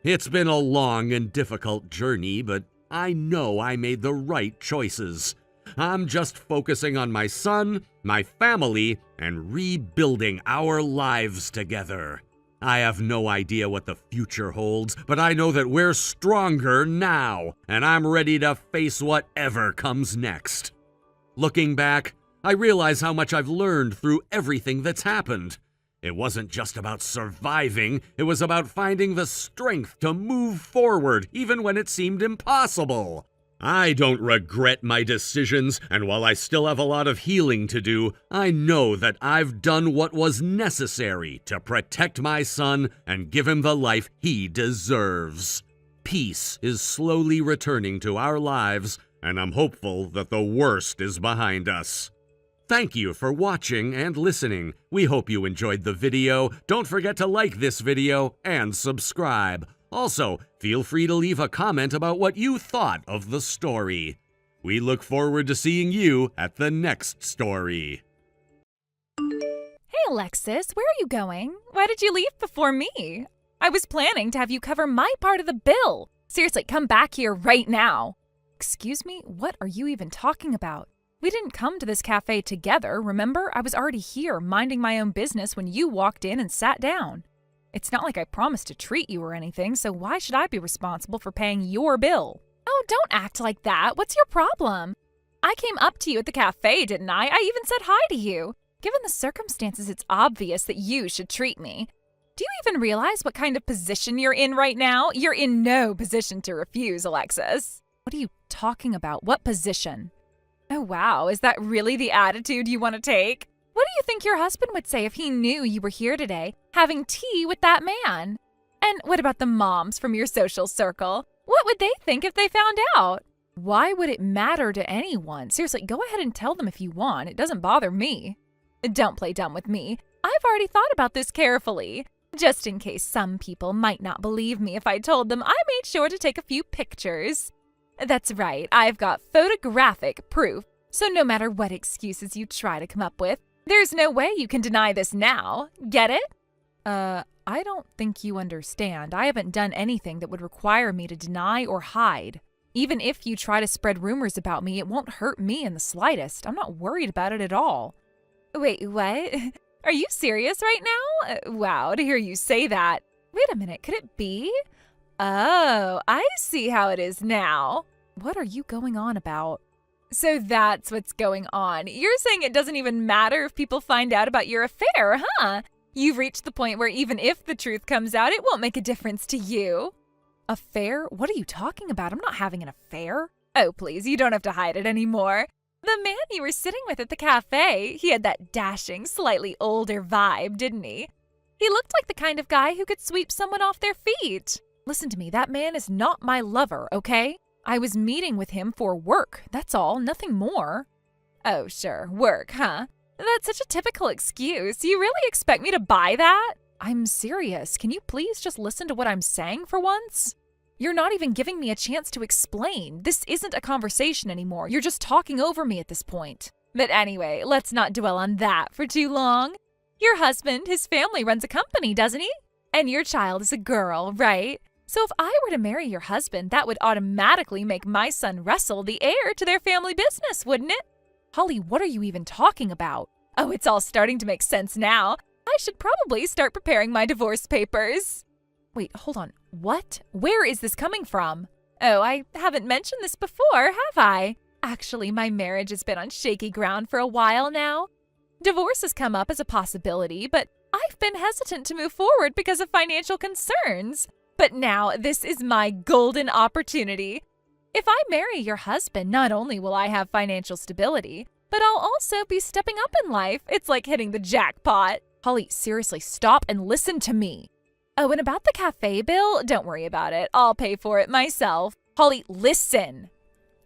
It's been a long and difficult journey, but I know I made the right choices. I'm just focusing on my son, my family, and rebuilding our lives together. I have no idea what the future holds, but I know that we're stronger now, and I'm ready to face whatever comes next. Looking back, I realize how much I've learned through everything that's happened. It wasn't just about surviving, it was about finding the strength to move forward even when it seemed impossible. I don't regret my decisions, and while I still have a lot of healing to do, I know that I've done what was necessary to protect my son and give him the life he deserves. Peace is slowly returning to our lives, and I'm hopeful that the worst is behind us. Thank you for watching and listening. We hope you enjoyed the video. Don't forget to like this video and subscribe. Also, feel free to leave a comment about what you thought of the story. We look forward to seeing you at the next story. Hey, Alexis, where are you going? Why did you leave before me? I was planning to have you cover my part of the bill. Seriously, come back here right now. Excuse me, what are you even talking about? We didn't come to this cafe together, remember? I was already here, minding my own business when you walked in and sat down. It's not like I promised to treat you or anything, so why should I be responsible for paying your bill? Oh, don't act like that. What's your problem? I came up to you at the cafe, didn't I? I even said hi to you. Given the circumstances, it's obvious that you should treat me. Do you even realize what kind of position you're in right now? You're in no position to refuse, Alexis. What are you talking about? What position? Oh, wow. Is that really the attitude you want to take? What do you think your husband would say if he knew you were here today, having tea with that man? And what about the moms from your social circle? What would they think if they found out? Why would it matter to anyone? Seriously, go ahead and tell them if you want. It doesn't bother me. Don't play dumb with me. I've already thought about this carefully. Just in case some people might not believe me if I told them, I made sure to take a few pictures. That's right, I've got photographic proof. So no matter what excuses you try to come up with, there's no way you can deny this now. Get it? I don't think you understand. I haven't done anything that would require me to deny or hide. Even if you try to spread rumors about me, it won't hurt me in the slightest. I'm not worried about it at all. Wait, what? Are you serious right now? Wow, to hear you say that. Wait a minute, could it be? Oh, I see how it is now. What are you going on about? So that's what's going on. You're saying it doesn't even matter if people find out about your affair, huh? You've reached the point where even if the truth comes out, it won't make a difference to you. Affair? What are you talking about? I'm not having an affair. Oh, please, you don't have to hide it anymore. The man you were sitting with at the cafe, he had that dashing, slightly older vibe, didn't he? He looked like the kind of guy who could sweep someone off their feet. Listen to me, that man is not my lover, okay? I was meeting with him for work, that's all, nothing more. Oh, sure, work, huh? That's such a typical excuse. You really expect me to buy that? I'm serious. Can you please just listen to what I'm saying for once? You're not even giving me a chance to explain. This isn't a conversation anymore. You're just talking over me at this point. But anyway, let's not dwell on that for too long. Your husband, his family runs a company, doesn't he? And your child is a girl, right? So if I were to marry your husband, that would automatically make my son Russell the heir to their family business, wouldn't it? Holly, what are you even talking about? Oh, it's all starting to make sense now. I should probably start preparing my divorce papers. Wait, hold on. What? Where is this coming from? Oh, I haven't mentioned this before, have I? Actually, my marriage has been on shaky ground for a while now. Divorce has come up as a possibility, but I've been hesitant to move forward because of financial concerns. But now this is my golden opportunity. If I marry your husband, not only will I have financial stability, but I'll also be stepping up in life. It's like hitting the jackpot. Holly, seriously, stop and listen to me. Oh, and about the cafe bill, don't worry about it. I'll pay for it myself. Holly, listen.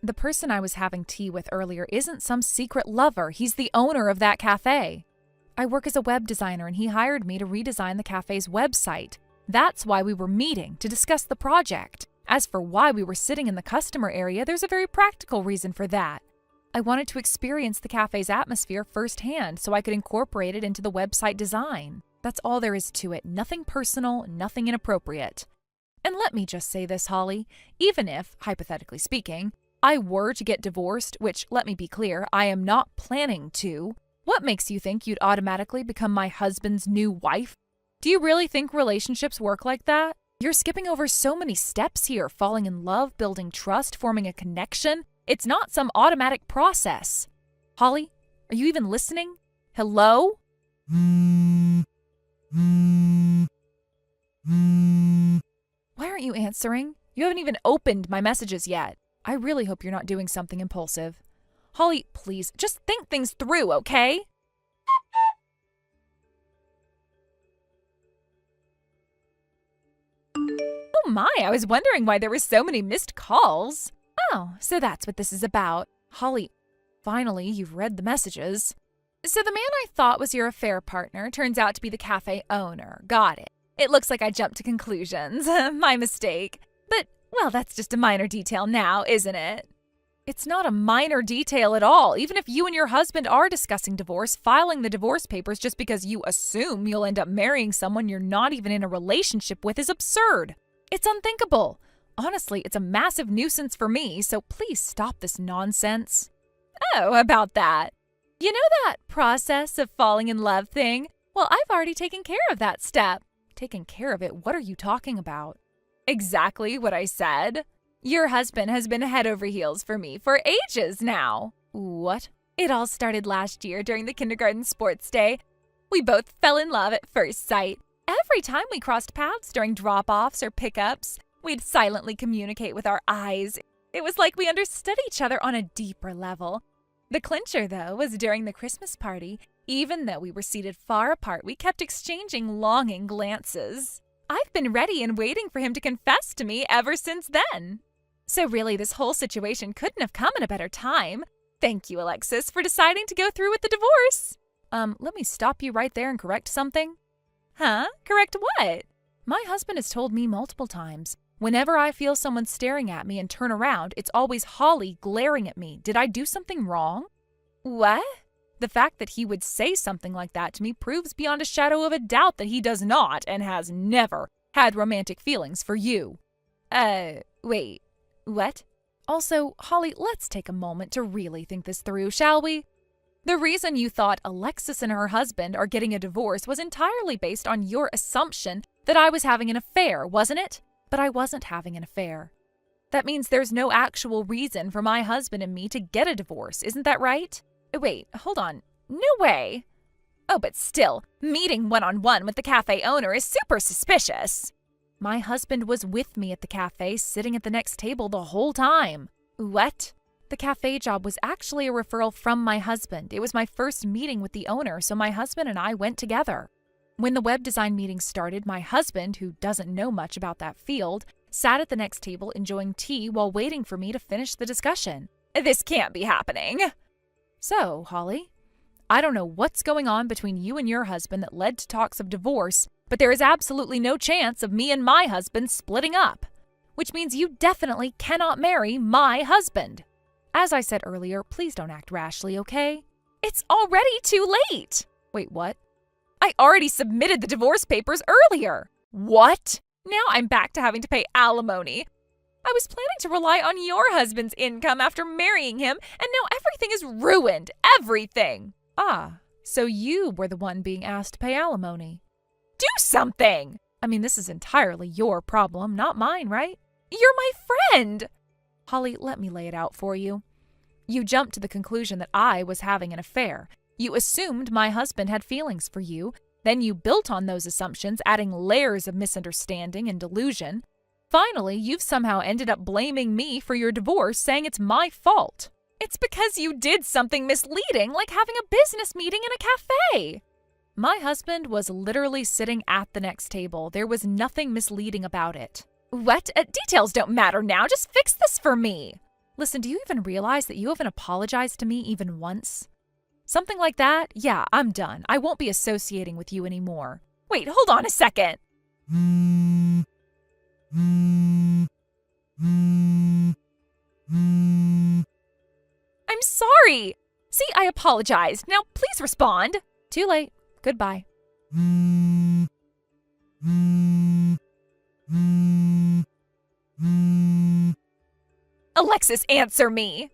The person I was having tea with earlier isn't some secret lover. He's the owner of that cafe. I work as a web designer and he hired me to redesign the cafe's website. That's why we were meeting, to discuss the project. As for why we were sitting in the customer area, there's a very practical reason for that. I wanted to experience the cafe's atmosphere firsthand so I could incorporate it into the website design. That's all there is to it. Nothing personal, nothing inappropriate. And let me just say this, Holly. Even if, hypothetically speaking, I were to get divorced, which, let me be clear, I am not planning to, what makes you think you'd automatically become my husband's new wife? Do you really think relationships work like that? You're skipping over so many steps here, falling in love, building trust, forming a connection. It's not some automatic process. Holly, are you even listening? Hello? Why aren't you answering? You haven't even opened my messages yet. I really hope you're not doing something impulsive. Holly, please, just think things through, okay? Oh my, I was wondering why there were so many missed calls. Oh, so that's what this is about. Holly, finally, you've read the messages. So the man I thought was your affair partner turns out to be the cafe owner. Got it. It looks like I jumped to conclusions. My mistake. But, well, that's just a minor detail now, isn't it? It's not a minor detail at all. Even if you and your husband are discussing divorce, filing the divorce papers just because you assume you'll end up marrying someone you're not even in a relationship with is absurd. It's unthinkable. Honestly, it's a massive nuisance for me, so please stop this nonsense. Oh, about that. You know that process of falling in love thing? Well, I've already taken care of that step. Taken care of it? What are you talking about? Exactly what I said. Your husband has been head over heels for me for ages now. What? It all started last year during the kindergarten sports day. We both fell in love at first sight. Every time we crossed paths during drop-offs or pickups, we'd silently communicate with our eyes. It was like we understood each other on a deeper level. The clincher, though, was during the Christmas party. Even though we were seated far apart, we kept exchanging longing glances. I've been ready and waiting for him to confess to me ever since then. So really, this whole situation couldn't have come at a better time. Thank you, Alexis, for deciding to go through with the divorce. Let me stop you right there and correct something. Huh? Correct what? My husband has told me multiple times. Whenever I feel someone staring at me and turn around, it's always Holly glaring at me. Did I do something wrong? What? The fact that he would say something like that to me proves beyond a shadow of a doubt that he does not and has never had romantic feelings for you. Wait. What? Also, Holly, let's take a moment to really think this through, shall we? The reason you thought Alexis and her husband are getting a divorce was entirely based on your assumption that I was having an affair, wasn't it? But I wasn't having an affair. That means there's no actual reason for my husband and me to get a divorce, isn't that right? Wait, hold on. No way. Oh, but still, meeting one-on-one with the cafe owner is super suspicious. My husband was with me at the cafe, sitting at the next table the whole time. What? The cafe job was actually a referral from my husband. It was my first meeting with the owner, so my husband and I went together. When the web design meeting started, my husband, who doesn't know much about that field, sat at the next table enjoying tea while waiting for me to finish the discussion. This can't be happening. So, Holly, I don't know what's going on between you and your husband that led to talks of divorce, but there is absolutely no chance of me and my husband splitting up, which means you definitely cannot marry my husband. As I said earlier, please don't act rashly, okay? It's already too late. Wait, what? I already submitted the divorce papers earlier. What? Now I'm back to having to pay alimony. I was planning to rely on your husband's income after marrying him, and now everything is ruined. Everything. Ah, so you were the one being asked to pay alimony. Do something! I mean, this is entirely your problem, not mine, right? You're my friend! Holly, let me lay it out for you. You jumped to the conclusion that I was having an affair. You assumed my husband had feelings for you. Then you built on those assumptions, adding layers of misunderstanding and delusion. Finally, you've somehow ended up blaming me for your divorce, saying it's my fault. It's because you did something misleading, like having a business meeting in a cafe. My husband was literally sitting at the next table. There was nothing misleading about it. What? Details don't matter now. Just fix this for me. Listen, do you even realize that you haven't apologized to me even once? Something like that? Yeah, I'm done. I won't be associating with you anymore. Wait, hold on a second. I'm sorry. See, I apologized. Now please respond. Too late. Goodbye. Alexis, answer me.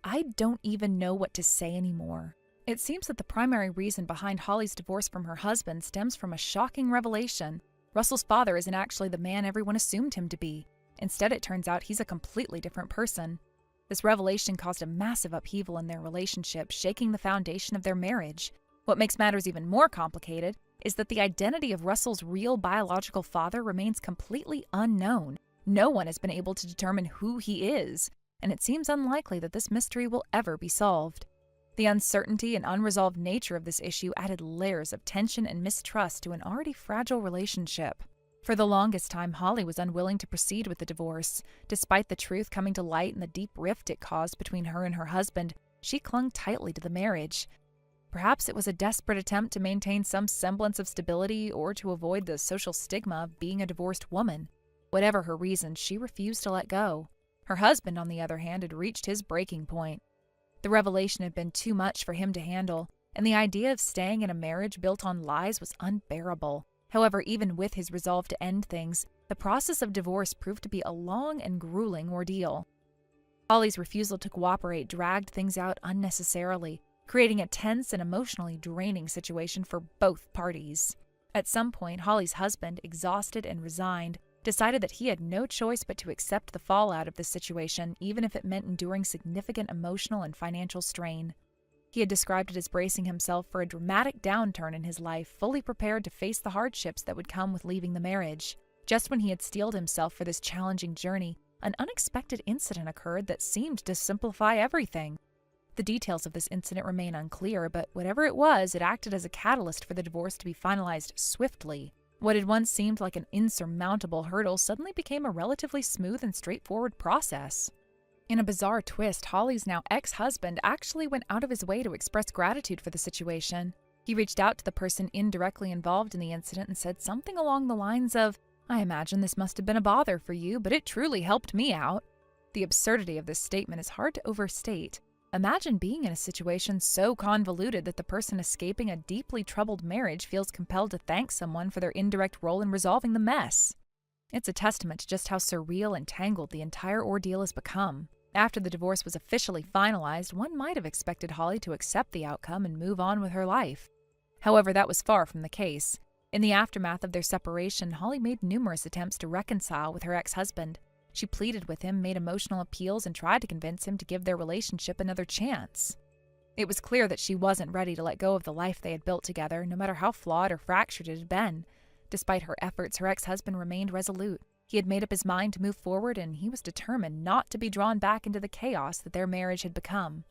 I don't even know what to say anymore. It seems that the primary reason behind Holly's divorce from her husband stems from a shocking revelation. Russell's father isn't actually the man everyone assumed him to be. Instead, it turns out he's a completely different person. This revelation caused a massive upheaval in their relationship, shaking the foundation of their marriage. What makes matters even more complicated is that the identity of Russell's real biological father remains completely unknown. No one has been able to determine who he is, and it seems unlikely that this mystery will ever be solved. The uncertainty and unresolved nature of this issue added layers of tension and mistrust to an already fragile relationship. For the longest time, Holly was unwilling to proceed with the divorce. Despite the truth coming to light and the deep rift it caused between her and her husband, she clung tightly to the marriage. Perhaps it was a desperate attempt to maintain some semblance of stability or to avoid the social stigma of being a divorced woman. Whatever her reasons, she refused to let go. Her husband, on the other hand, had reached his breaking point. The revelation had been too much for him to handle, and the idea of staying in a marriage built on lies was unbearable. However, even with his resolve to end things, the process of divorce proved to be a long and grueling ordeal. Holly's refusal to cooperate dragged things out unnecessarily, creating a tense and emotionally draining situation for both parties. At some point, Holly's husband, exhausted and resigned, decided that he had no choice but to accept the fallout of this situation, even if it meant enduring significant emotional and financial strain. He had described it as bracing himself for a dramatic downturn in his life, fully prepared to face the hardships that would come with leaving the marriage. Just when he had steeled himself for this challenging journey, an unexpected incident occurred that seemed to simplify everything. The details of this incident remain unclear, but whatever it was, it acted as a catalyst for the divorce to be finalized swiftly. What had once seemed like an insurmountable hurdle suddenly became a relatively smooth and straightforward process. In a bizarre twist, Holly's now ex-husband actually went out of his way to express gratitude for the situation. He reached out to the person indirectly involved in the incident and said something along the lines of, "I imagine this must have been a bother for you, but it truly helped me out." The absurdity of this statement is hard to overstate. Imagine being in a situation so convoluted that the person escaping a deeply troubled marriage feels compelled to thank someone for their indirect role in resolving the mess. It's a testament to just how surreal and tangled the entire ordeal has become. After the divorce was officially finalized, one might have expected Holly to accept the outcome and move on with her life. However, that was far from the case. In the aftermath of their separation, Holly made numerous attempts to reconcile with her ex-husband. She pleaded with him, made emotional appeals, and tried to convince him to give their relationship another chance. It was clear that she wasn't ready to let go of the life they had built together, no matter how flawed or fractured it had been. Despite her efforts, her ex-husband remained resolute. He had made up his mind to move forward, and he was determined not to be drawn back into the chaos that their marriage had become.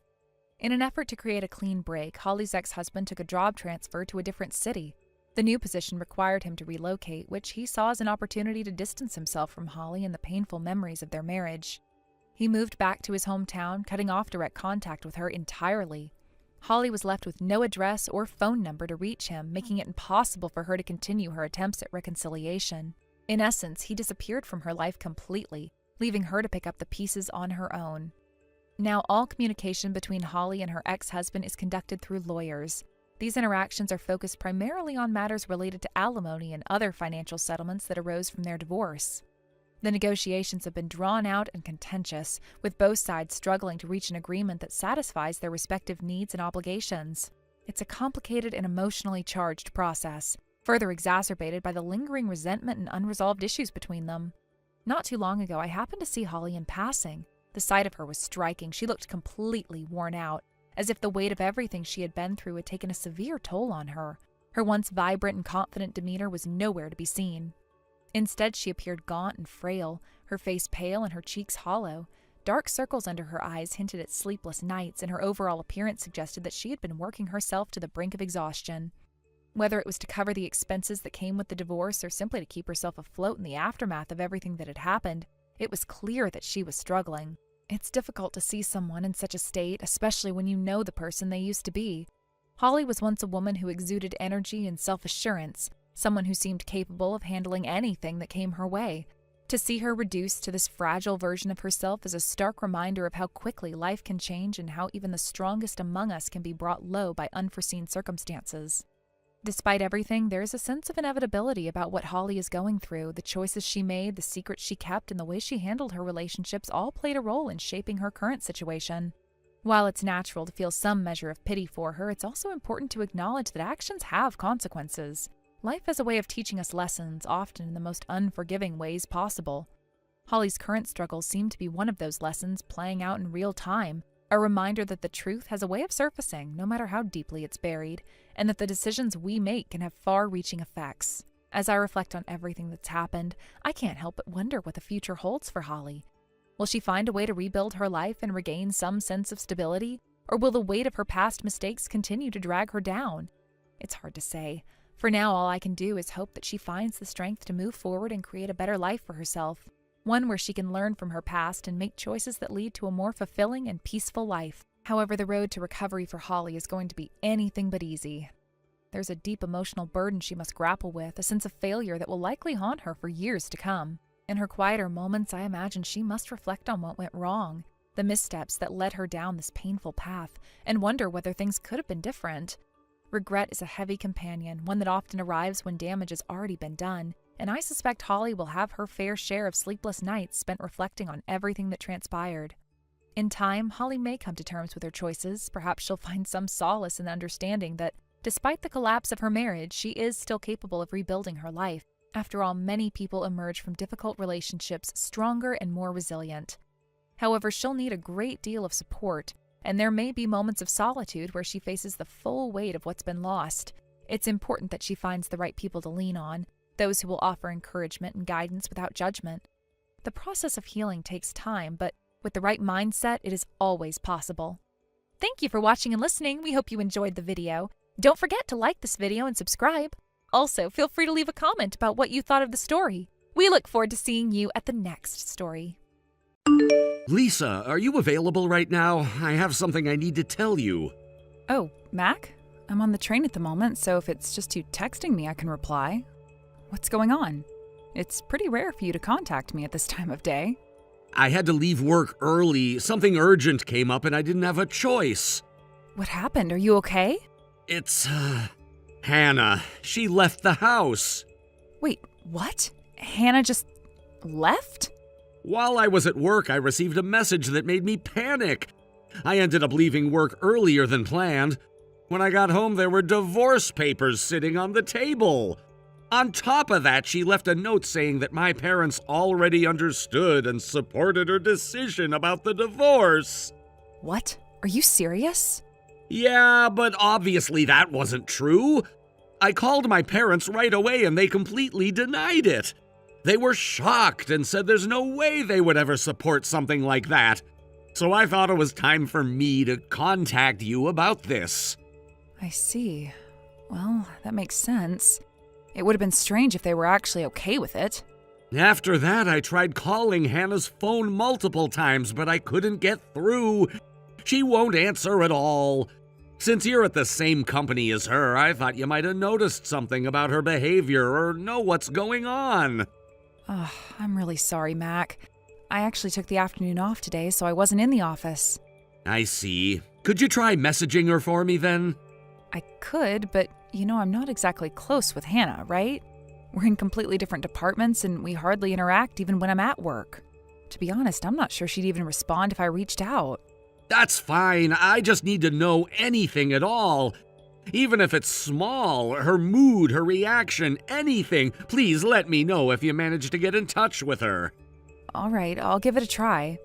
In an effort to create a clean break, Holly's ex-husband took a job transfer to a different city. The new position required him to relocate, which he saw as an opportunity to distance himself from Holly and the painful memories of their marriage. He moved back to his hometown, cutting off direct contact with her entirely. Holly was left with no address or phone number to reach him, making it impossible for her to continue her attempts at reconciliation. In essence, he disappeared from her life completely, leaving her to pick up the pieces on her own. Now, all communication between Holly and her ex-husband is conducted through lawyers. These interactions are focused primarily on matters related to alimony and other financial settlements that arose from their divorce. The negotiations have been drawn out and contentious, with both sides struggling to reach an agreement that satisfies their respective needs and obligations. It's a complicated and emotionally charged process, further exacerbated by the lingering resentment and unresolved issues between them. Not too long ago, I happened to see Holly in passing. The sight of her was striking. She looked completely worn out, as if the weight of everything she had been through had taken a severe toll on her. Her once vibrant and confident demeanor was nowhere to be seen. Instead, she appeared gaunt and frail, her face pale and her cheeks hollow. Dark circles under her eyes hinted at sleepless nights, and her overall appearance suggested that she had been working herself to the brink of exhaustion. Whether it was to cover the expenses that came with the divorce or simply to keep herself afloat in the aftermath of everything that had happened, It was clear that she was struggling. It's difficult to see someone in such a state, especially when you know the person they used to be. Holly was once a woman who exuded energy and self-assurance, someone who seemed capable of handling anything that came her way. To see her reduced to this fragile version of herself is a stark reminder of how quickly life can change and how even the strongest among us can be brought low by unforeseen circumstances. Despite everything, there is a sense of inevitability about what Holly is going through. The choices she made, the secrets she kept, and the way she handled her relationships all played a role in shaping her current situation. While it's natural to feel some measure of pity for her, it's also important to acknowledge that actions have consequences. Life has a way of teaching us lessons, often in the most unforgiving ways possible. Holly's current struggles seem to be one of those lessons playing out in real time, a reminder that the truth has a way of surfacing, no matter how deeply it's buried, and that the decisions we make can have far-reaching effects. As I reflect on everything that's happened, I can't help but wonder what the future holds for Holly. Will she find a way to rebuild her life and regain some sense of stability, or will the weight of her past mistakes continue to drag her down? It's hard to say. For now, all I can do is hope that she finds the strength to move forward and create a better life for herself, one where she can learn from her past and make choices that lead to a more fulfilling and peaceful life. However, the road to recovery for Holly is going to be anything but easy. There's a deep emotional burden she must grapple with, a sense of failure that will likely haunt her for years to come. In her quieter moments, I imagine she must reflect on what went wrong, the missteps that led her down this painful path, and wonder whether things could have been different. Regret is a heavy companion, one that often arrives when damage has already been done, and I suspect Holly will have her fair share of sleepless nights spent reflecting on everything that transpired. In time, Holly may come to terms with her choices. Perhaps she'll find some solace in the understanding that, despite the collapse of her marriage, she is still capable of rebuilding her life. After all, many people emerge from difficult relationships stronger and more resilient. However, she'll need a great deal of support, and there may be moments of solitude where she faces the full weight of what's been lost. It's important that she finds the right people to lean on, those who will offer encouragement and guidance without judgment. The process of healing takes time, but with the right mindset, it is always possible. Thank you for watching and listening. We hope you enjoyed the video. Don't forget to like this video and subscribe. Also, feel free to leave a comment about what you thought of the story. We look forward to seeing you at the next story. Lisa, are you available right now? I have something I need to tell you. Oh, Mac? I'm on the train at the moment, so if it's just you texting me, I can reply. What's going on? It's pretty rare for you to contact me at this time of day. I had to leave work early. Something urgent came up and I didn't have a choice. What happened? Are you okay? It's, Hannah. She left the house. Wait, what? Hannah just left? While I was at work, I received a message that made me panic. I ended up leaving work earlier than planned. When I got home, there were divorce papers sitting on the table. On top of that, she left a note saying that my parents already understood and supported her decision about the divorce. What? Are you serious? Yeah, but obviously that wasn't true. I called my parents right away and they completely denied it. They were shocked and said there's no way they would ever support something like that. So I thought it was time for me to contact you about this. I see. Well, that makes sense. It would have been strange if they were actually okay with it. After that, I tried calling Hannah's phone multiple times, but I couldn't get through. She won't answer at all. Since you're at the same company as her, I thought you might have noticed something about her behavior or know what's going on. Oh, I'm really sorry, Mac. I actually took the afternoon off today, so I wasn't in the office. I see. Could you try messaging her for me then? I could, but I'm not exactly close with Hannah, right? We're in completely different departments and we hardly interact even when I'm at work. To be honest, I'm not sure she'd even respond if I reached out. That's fine. I just need to know anything at all. Even if it's small, her mood, her reaction, anything. Please let me know if you manage to get in touch with her. All right, I'll give it a try.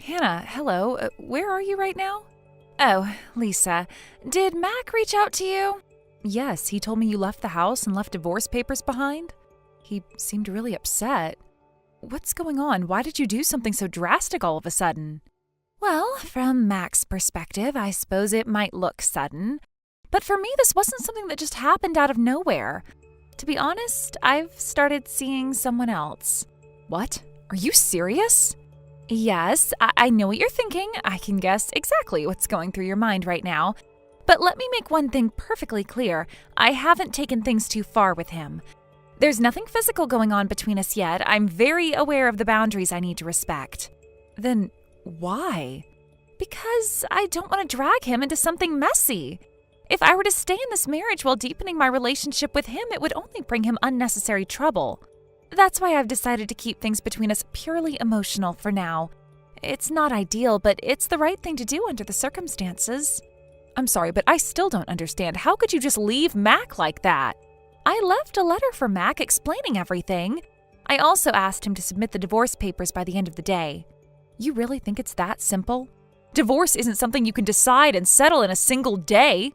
Hannah, hello. Where are you right now? Oh, Lisa. Did Mac reach out to you? Yes, he told me you left the house and left divorce papers behind. He seemed really upset. What's going on? Why did you do something so drastic all of a sudden? Well, from Mac's perspective, I suppose it might look sudden. But for me, this wasn't something that just happened out of nowhere. To be honest, I've started seeing someone else. What? Are you serious? Yes, I know what you're thinking. I can guess exactly what's going through your mind right now. But let me make one thing perfectly clear. I haven't taken things too far with him. There's nothing physical going on between us yet. I'm very aware of the boundaries I need to respect. Then why? Because I don't want to drag him into something messy. If I were to stay in this marriage while deepening my relationship with him, it would only bring him unnecessary trouble. That's why I've decided to keep things between us purely emotional for now. It's not ideal, but it's the right thing to do under the circumstances. I'm sorry, but I still don't understand. How could you just leave Mac like that? I left a letter for Mac explaining everything. I also asked him to submit the divorce papers by the end of the day. You really think it's that simple? Divorce isn't something you can decide and settle in a single day.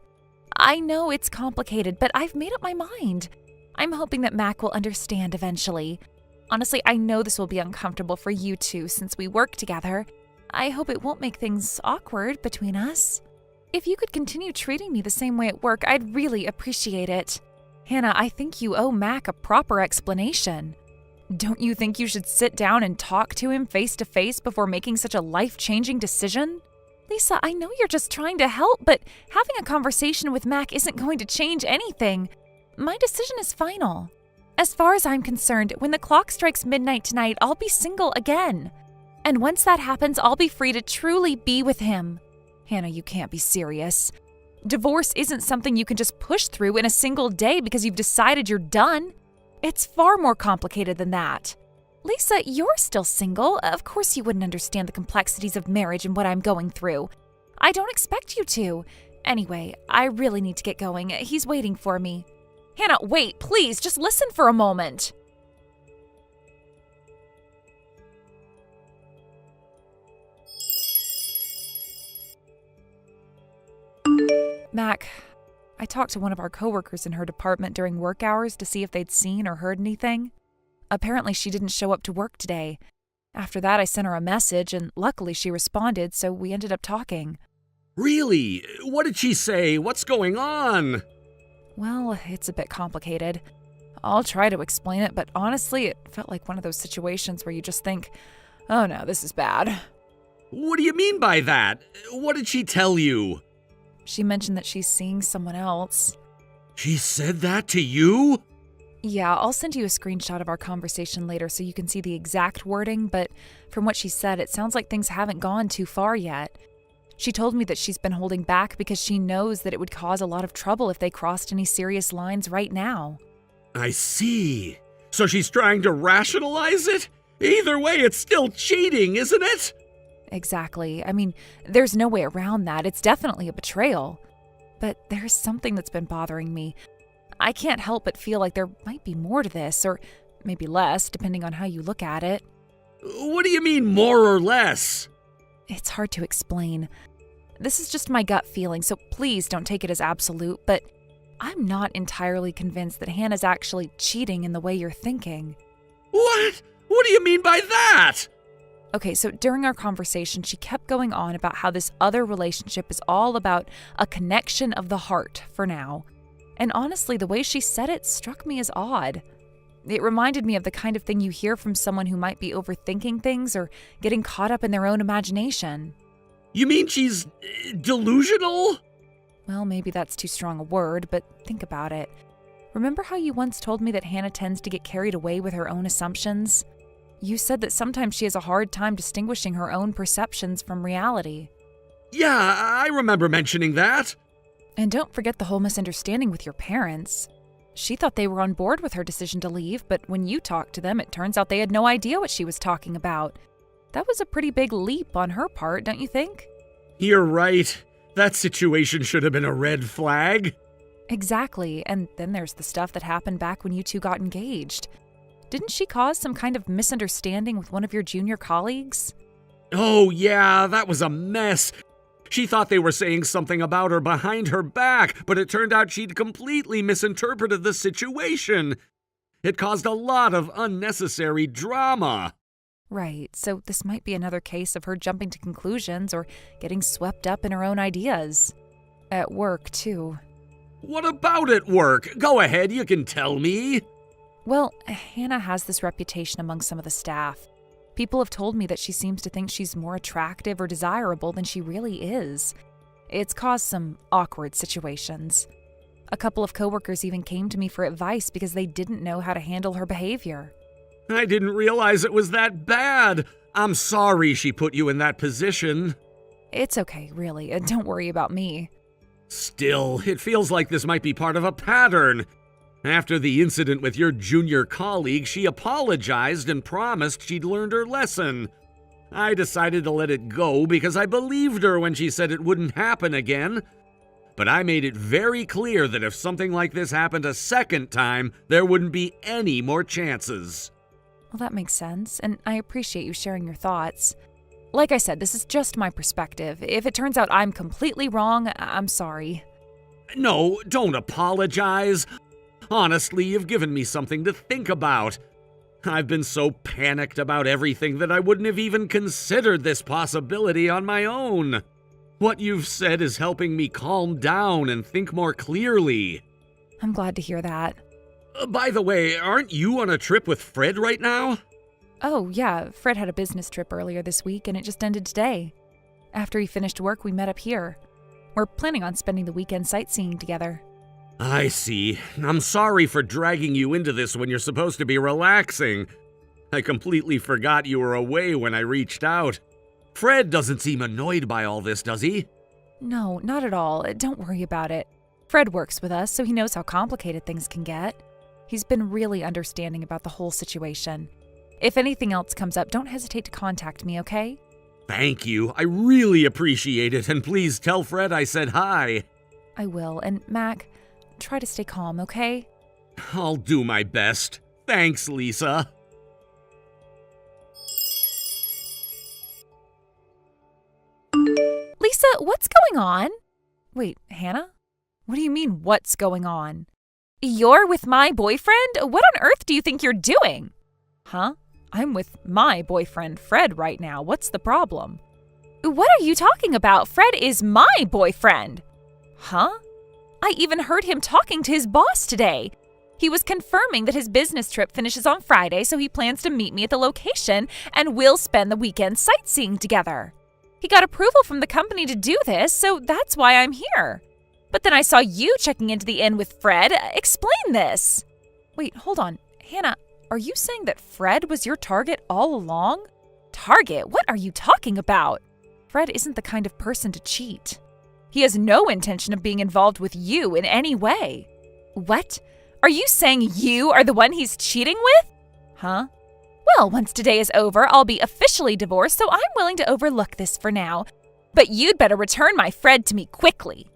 I know it's complicated, but I've made up my mind. I'm hoping that Mac will understand eventually. Honestly, I know this will be uncomfortable for you two since we work together. I hope it won't make things awkward between us. If you could continue treating me the same way at work, I'd really appreciate it. Hannah, I think you owe Mac a proper explanation. Don't you think you should sit down and talk to him face to face before making such a life-changing decision? Lisa, I know you're just trying to help, but having a conversation with Mac isn't going to change anything. My decision is final. As far as I'm concerned, when the clock strikes midnight tonight, I'll be single again. And once that happens, I'll be free to truly be with him. Hannah, you can't be serious. Divorce isn't something you can just push through in a single day because you've decided you're done. It's far more complicated than that. Lisa, you're still single. Of course you wouldn't understand the complexities of marriage and what I'm going through. I don't expect you to. Anyway, I really need to get going. He's waiting for me. Hannah, wait, please, just listen for a moment. Mac, I talked to one of our coworkers in her department during work hours to see if they'd seen or heard anything. Apparently, she didn't show up to work today. After that, I sent her a message, and luckily she responded, so we ended up talking. Really? What did she say? What's going on? Well, it's a bit complicated. I'll try to explain it, but honestly, it felt like one of those situations where you just think, oh no, this is bad. What do you mean by that? What did she tell you? She mentioned that she's seeing someone else. She said that to you? Yeah, I'll send you a screenshot of our conversation later so you can see the exact wording, but from what she said, it sounds like things haven't gone too far yet. She told me that she's been holding back because she knows that it would cause a lot of trouble if they crossed any serious lines right now. I see. So she's trying to rationalize it? Either way, it's still cheating, isn't it? Exactly. I mean, there's no way around that. It's definitely a betrayal. But there's something that's been bothering me. I can't help but feel like there might be more to this, or maybe less, depending on how you look at it. What do you mean, more or less? It's hard to explain. This is just my gut feeling, so please don't take it as absolute, but I'm not entirely convinced that Hannah's actually cheating in the way you're thinking. What? What do you mean by that? Okay, so during our conversation, she kept going on about how this other relationship is all about a connection of the heart for now. And honestly, the way she said it struck me as odd. It reminded me of the kind of thing you hear from someone who might be overthinking things or getting caught up in their own imagination. You mean she's delusional? Well, maybe that's too strong a word, but think about it. Remember how you once told me that Hannah tends to get carried away with her own assumptions? You said that sometimes she has a hard time distinguishing her own perceptions from reality. Yeah, I remember mentioning that. And don't forget the whole misunderstanding with your parents. She thought they were on board with her decision to leave, but when you talked to them, it turns out they had no idea what she was talking about. That was a pretty big leap on her part, don't you think? You're right. That situation should have been a red flag. Exactly, and then there's the stuff that happened back when you two got engaged. Didn't she cause some kind of misunderstanding with one of your junior colleagues? Oh yeah, that was a mess. She thought they were saying something about her behind her back, but it turned out she'd completely misinterpreted the situation. It caused a lot of unnecessary drama. Right, so this might be another case of her jumping to conclusions or getting swept up in her own ideas. At work, too. What about at work? Go ahead, you can tell me. Well, Hannah has this reputation among some of the staff. People have told me that she seems to think she's more attractive or desirable than she really is. It's caused some awkward situations. A couple of coworkers even came to me for advice because they didn't know how to handle her behavior. I didn't realize it was that bad. I'm sorry she put you in that position. It's okay, really. Don't worry about me. Still, it feels like this might be part of a pattern. After the incident with your junior colleague, she apologized and promised she'd learned her lesson. I decided to let it go because I believed her when she said it wouldn't happen again. But I made it very clear that if something like this happened a second time, there wouldn't be any more chances. Well, that makes sense, and I appreciate you sharing your thoughts. Like I said, this is just my perspective. If it turns out I'm completely wrong, I'm sorry. No, don't apologize. Honestly, you've given me something to think about. I've been so panicked about everything that I wouldn't have even considered this possibility on my own. What you've said is helping me calm down and think more clearly. I'm glad to hear that. By the way, aren't you on a trip with Fred right now? Oh, yeah, Fred had a business trip earlier this week and it just ended today. After he finished work, we met up here. We're planning on spending the weekend sightseeing together. I see. I'm sorry for dragging you into this when you're supposed to be relaxing. I completely forgot you were away when I reached out. Fred doesn't seem annoyed by all this, does he? No, not at all. Don't worry about it. Fred works with us, so he knows how complicated things can get. He's been really understanding about the whole situation. If anything else comes up, don't hesitate to contact me, okay? Thank you. I really appreciate it, and please tell Fred I said hi. I will, and Mac, try to stay calm, okay? I'll do my best. Thanks, Lisa. Lisa, what's going on? Wait, Hannah? What do you mean, what's going on? You're with my boyfriend? What on earth do you think you're doing? Huh? I'm with my boyfriend, Fred, right now. What's the problem? What are you talking about? Fred is my boyfriend. Huh? I even heard him talking to his boss today. He was confirming that his business trip finishes on Friday, so he plans to meet me at the location and we'll spend the weekend sightseeing together. He got approval from the company to do this, so that's why I'm here. But then I saw you checking into the inn with Fred. Explain this. Wait, hold on. Hannah, are you saying that Fred was your target all along? Target? What are you talking about? Fred isn't the kind of person to cheat. He has no intention of being involved with you in any way. What? Are you saying you are the one he's cheating with? Huh? Well, once today is over, I'll be officially divorced, so I'm willing to overlook this for now. But you'd better return my Fred to me quickly.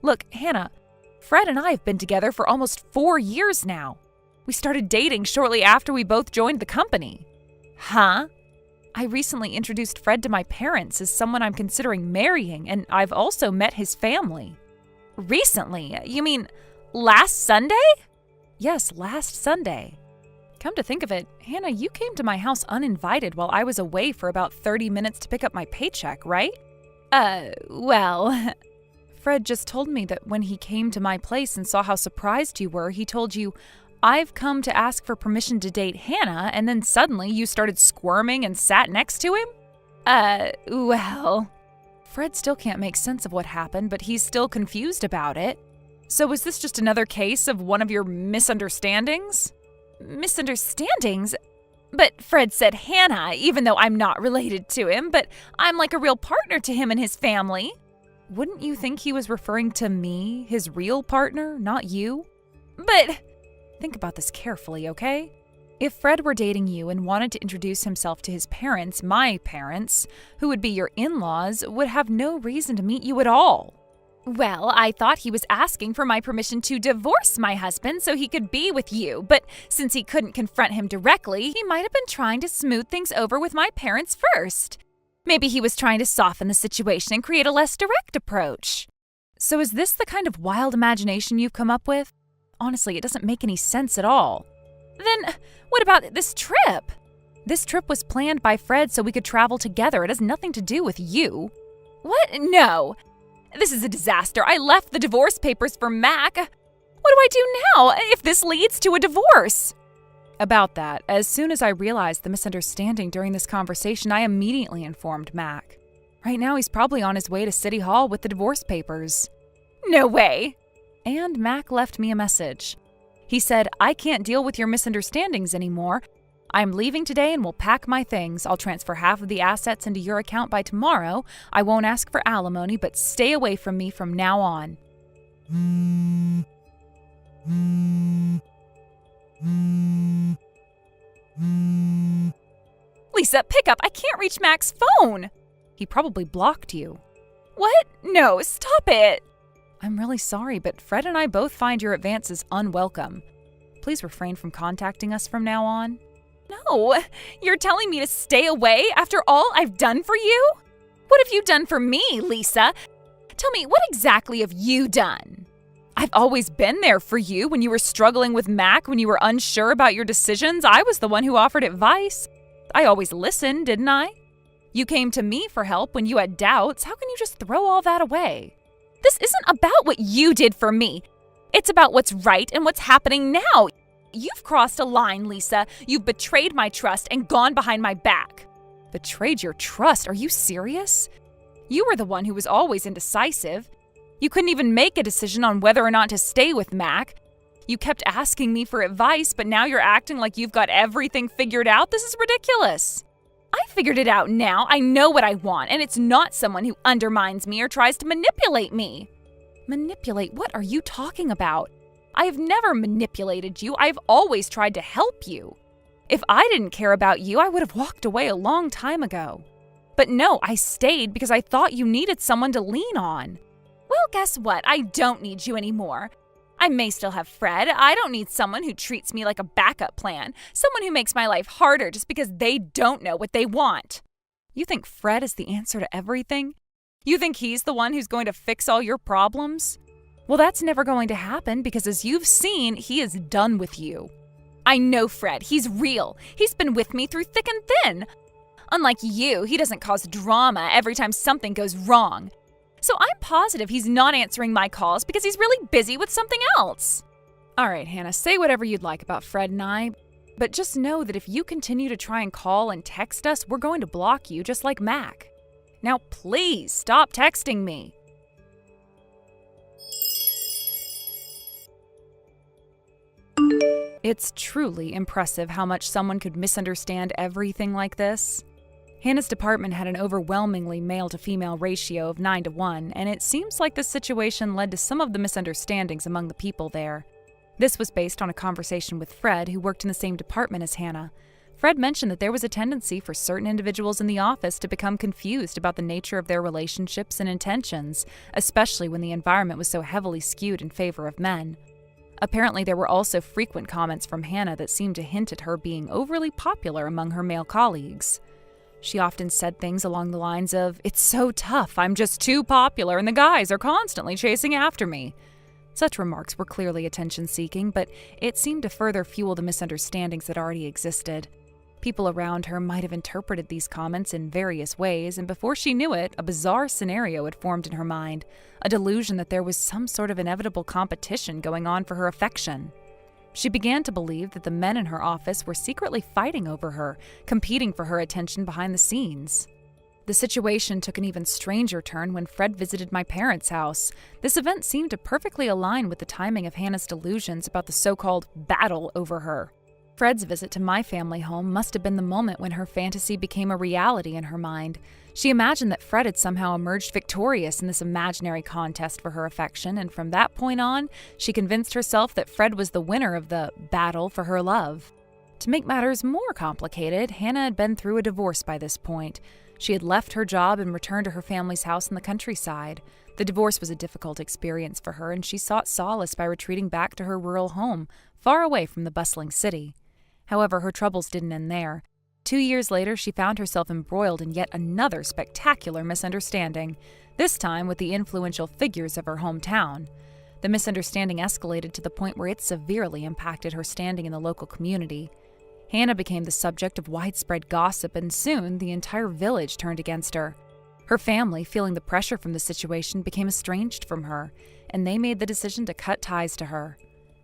Look, Hannah, Fred and I have been together for almost 4 years now. We started dating shortly after we both joined the company. Huh? I recently introduced Fred to my parents as someone I'm considering marrying, and I've also met his family. Recently? You mean last Sunday? Yes, last Sunday. Come to think of it, Hannah, you came to my house uninvited while I was away for about 30 minutes to pick up my paycheck, right? Well... Fred just told me that when he came to my place and saw how surprised you were, he told you, I've come to ask for permission to date Hannah, and then suddenly you started squirming and sat next to him? Well... Fred still can't make sense of what happened, but he's still confused about it. So was this just another case of one of your misunderstandings? Misunderstandings? But Fred said Hannah, even though I'm not related to him, but I'm like a real partner to him and his family. Wouldn't you think he was referring to me, his real partner, not you? But think about this carefully, okay? If Fred were dating you and wanted to introduce himself to his parents, my parents, who would be your in-laws, would have no reason to meet you at all. Well, I thought he was asking for my permission to divorce my husband so he could be with you, but since he couldn't confront him directly, he might have been trying to smooth things over with my parents first. Maybe he was trying to soften the situation and create a less direct approach. So is this the kind of wild imagination you've come up with? Honestly, it doesn't make any sense at all. Then what about this trip? This trip was planned by Fred so we could travel together. It has nothing to do with you. What? No. This is a disaster. I left the divorce papers for Mac. What do I do now if this leads to a divorce? About that, as soon as I realized the misunderstanding during this conversation, I immediately informed Mac. Right now, he's probably on his way to City Hall with the divorce papers. No way! And Mac left me a message. He said, I can't deal with your misunderstandings anymore. I'm leaving today and will pack my things. I'll transfer half of the assets into your account by tomorrow. I won't ask for alimony, but stay away from me from now on. Lisa, pick up. I can't reach Mac's phone. He probably blocked you. What? No, stop it. I'm really sorry, but Fred and I both find your advances unwelcome. Please refrain from contacting us from now on. No, you're telling me to stay away after all I've done for you? What have you done for me, Lisa? Tell me, what exactly have you done? I've always been there for you when you were struggling with Mac, when you were unsure about your decisions. I was the one who offered advice. I always listened, didn't I? You came to me for help when you had doubts. How can you just throw all that away? This isn't about what you did for me. It's about what's right and what's happening now. You've crossed a line, Lisa. You've betrayed my trust and gone behind my back. Betrayed your trust? Are you serious? You were the one who was always indecisive. You couldn't even make a decision on whether or not to stay with Mac. You kept asking me for advice, but now you're acting like you've got everything figured out. This is ridiculous. I figured it out now. I know what I want, and it's not someone who undermines me or tries to manipulate me. Manipulate? What are you talking about? I have never manipulated you. I've always tried to help you. If I didn't care about you, I would have walked away a long time ago. But no, I stayed because I thought you needed someone to lean on. Well, guess what? I don't need you anymore. I may still have Fred. I don't need someone who treats me like a backup plan, someone who makes my life harder just because they don't know what they want. You think Fred is the answer to everything? You think he's the one who's going to fix all your problems? Well, that's never going to happen because as you've seen, he is done with you. I know Fred. He's real. He's been with me through thick and thin. Unlike you, he doesn't cause drama every time something goes wrong. So I'm positive he's not answering my calls because he's really busy with something else. All right, Hannah, say whatever you'd like about Fred and I, but just know that if you continue to try and call and text us, we're going to block you just like Mac. Now, please stop texting me. It's truly impressive how much someone could misunderstand everything like this. Hannah's department had an overwhelmingly male-to-female ratio of 9-to-1, and it seems like this situation led to some of the misunderstandings among the people there. This was based on a conversation with Fred, who worked in the same department as Hannah. Fred mentioned that there was a tendency for certain individuals in the office to become confused about the nature of their relationships and intentions, especially when the environment was so heavily skewed in favor of men. Apparently, there were also frequent comments from Hannah that seemed to hint at her being overly popular among her male colleagues. She often said things along the lines of, "It's so tough, I'm just too popular and the guys are constantly chasing after me." Such remarks were clearly attention-seeking, but it seemed to further fuel the misunderstandings that already existed. People around her might have interpreted these comments in various ways, and before she knew it, a bizarre scenario had formed in her mind, a delusion that there was some sort of inevitable competition going on for her affection. She began to believe that the men in her office were secretly fighting over her, competing for her attention behind the scenes. The situation took an even stranger turn when Fred visited my parents' house. This event seemed to perfectly align with the timing of Hannah's delusions about the so-called battle over her. Fred's visit to my family home must have been the moment when her fantasy became a reality in her mind. She imagined that Fred had somehow emerged victorious in this imaginary contest for her affection, and from that point on, she convinced herself that Fred was the winner of the battle for her love. To make matters more complicated, Hannah had been through a divorce by this point. She had left her job and returned to her family's house in the countryside. The divorce was a difficult experience for her, and she sought solace by retreating back to her rural home, far away from the bustling city. However, her troubles didn't end there. 2 years later, she found herself embroiled in yet another spectacular misunderstanding, this time with the influential figures of her hometown. The misunderstanding escalated to the point where it severely impacted her standing in the local community. Hannah became the subject of widespread gossip, and soon the entire village turned against her. Her family, feeling the pressure from the situation, became estranged from her, and they made the decision to cut ties to her.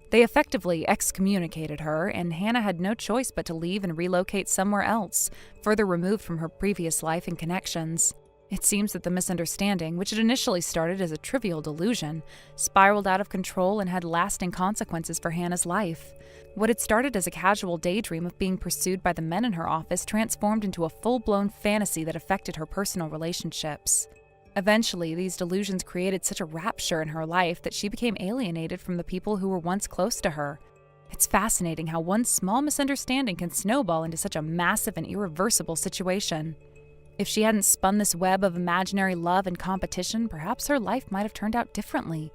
They effectively excommunicated her, and Hannah had no choice but to leave and relocate somewhere else, further removed from her previous life and connections. It seems that the misunderstanding, which had initially started as a trivial delusion, spiraled out of control and had lasting consequences for Hannah's life. What had started as a casual daydream of being pursued by the men in her office transformed into a full-blown fantasy that affected her personal relationships. Eventually, these delusions created such a rapture in her life that she became alienated from the people who were once close to her. It's fascinating how one small misunderstanding can snowball into such a massive and irreversible situation. If she hadn't spun this web of imaginary love and competition, perhaps her life might have turned out differently.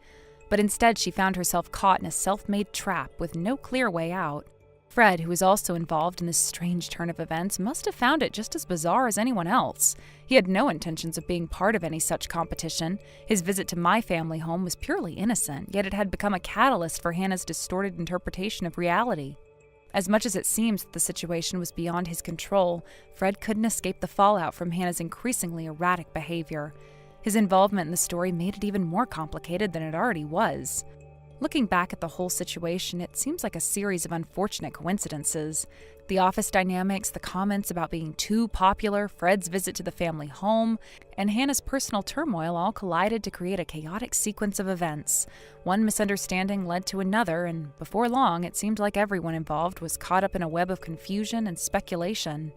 But instead, she found herself caught in a self-made trap with no clear way out. Fred, who was also involved in this strange turn of events, must have found it just as bizarre as anyone else. He had no intentions of being part of any such competition. His visit to my family home was purely innocent, yet it had become a catalyst for Hannah's distorted interpretation of reality. As much as it seems that the situation was beyond his control, Fred couldn't escape the fallout from Hannah's increasingly erratic behavior. His involvement in the story made it even more complicated than it already was. Looking back at the whole situation, it seems like a series of unfortunate coincidences. The office dynamics, the comments about being too popular, Fred's visit to the family home, and Hannah's personal turmoil all collided to create a chaotic sequence of events. One misunderstanding led to another, and before long, it seemed like everyone involved was caught up in a web of confusion and speculation.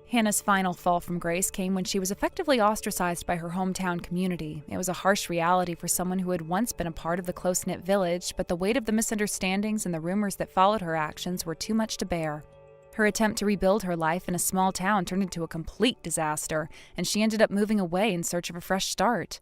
Hannah's final fall from grace came when she was effectively ostracized by her hometown community. It was a harsh reality for someone who had once been a part of the close-knit village, but the weight of the misunderstandings and the rumors that followed her actions were too much to bear. Her attempt to rebuild her life in a small town turned into a complete disaster, and she ended up moving away in search of a fresh start.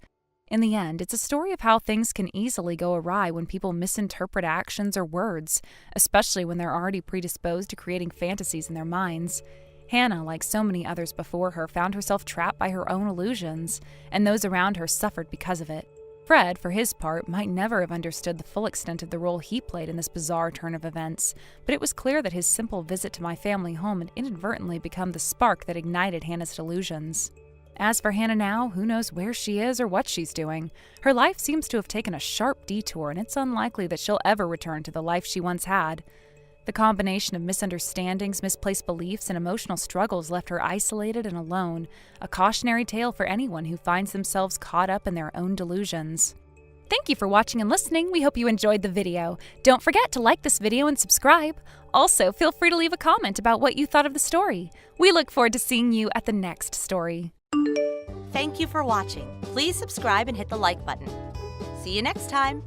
In the end, it's a story of how things can easily go awry when people misinterpret actions or words, especially when they're already predisposed to creating fantasies in their minds. Hannah, like so many others before her, found herself trapped by her own illusions, and those around her suffered because of it. Fred, for his part, might never have understood the full extent of the role he played in this bizarre turn of events, but it was clear that his simple visit to my family home had inadvertently become the spark that ignited Hannah's delusions. As for Hannah now, who knows where she is or what she's doing? Her life seems to have taken a sharp detour, and it's unlikely that she'll ever return to the life she once had. The combination of misunderstandings, misplaced beliefs, and emotional struggles left her isolated and alone, a cautionary tale for anyone who finds themselves caught up in their own delusions. Thank you for watching and listening. We hope you enjoyed the video. Don't forget to like this video and subscribe. Also, feel free to leave a comment about what you thought of the story. We look forward to seeing you at the next story. Thank you for watching. Please subscribe and hit the like button. See you next time.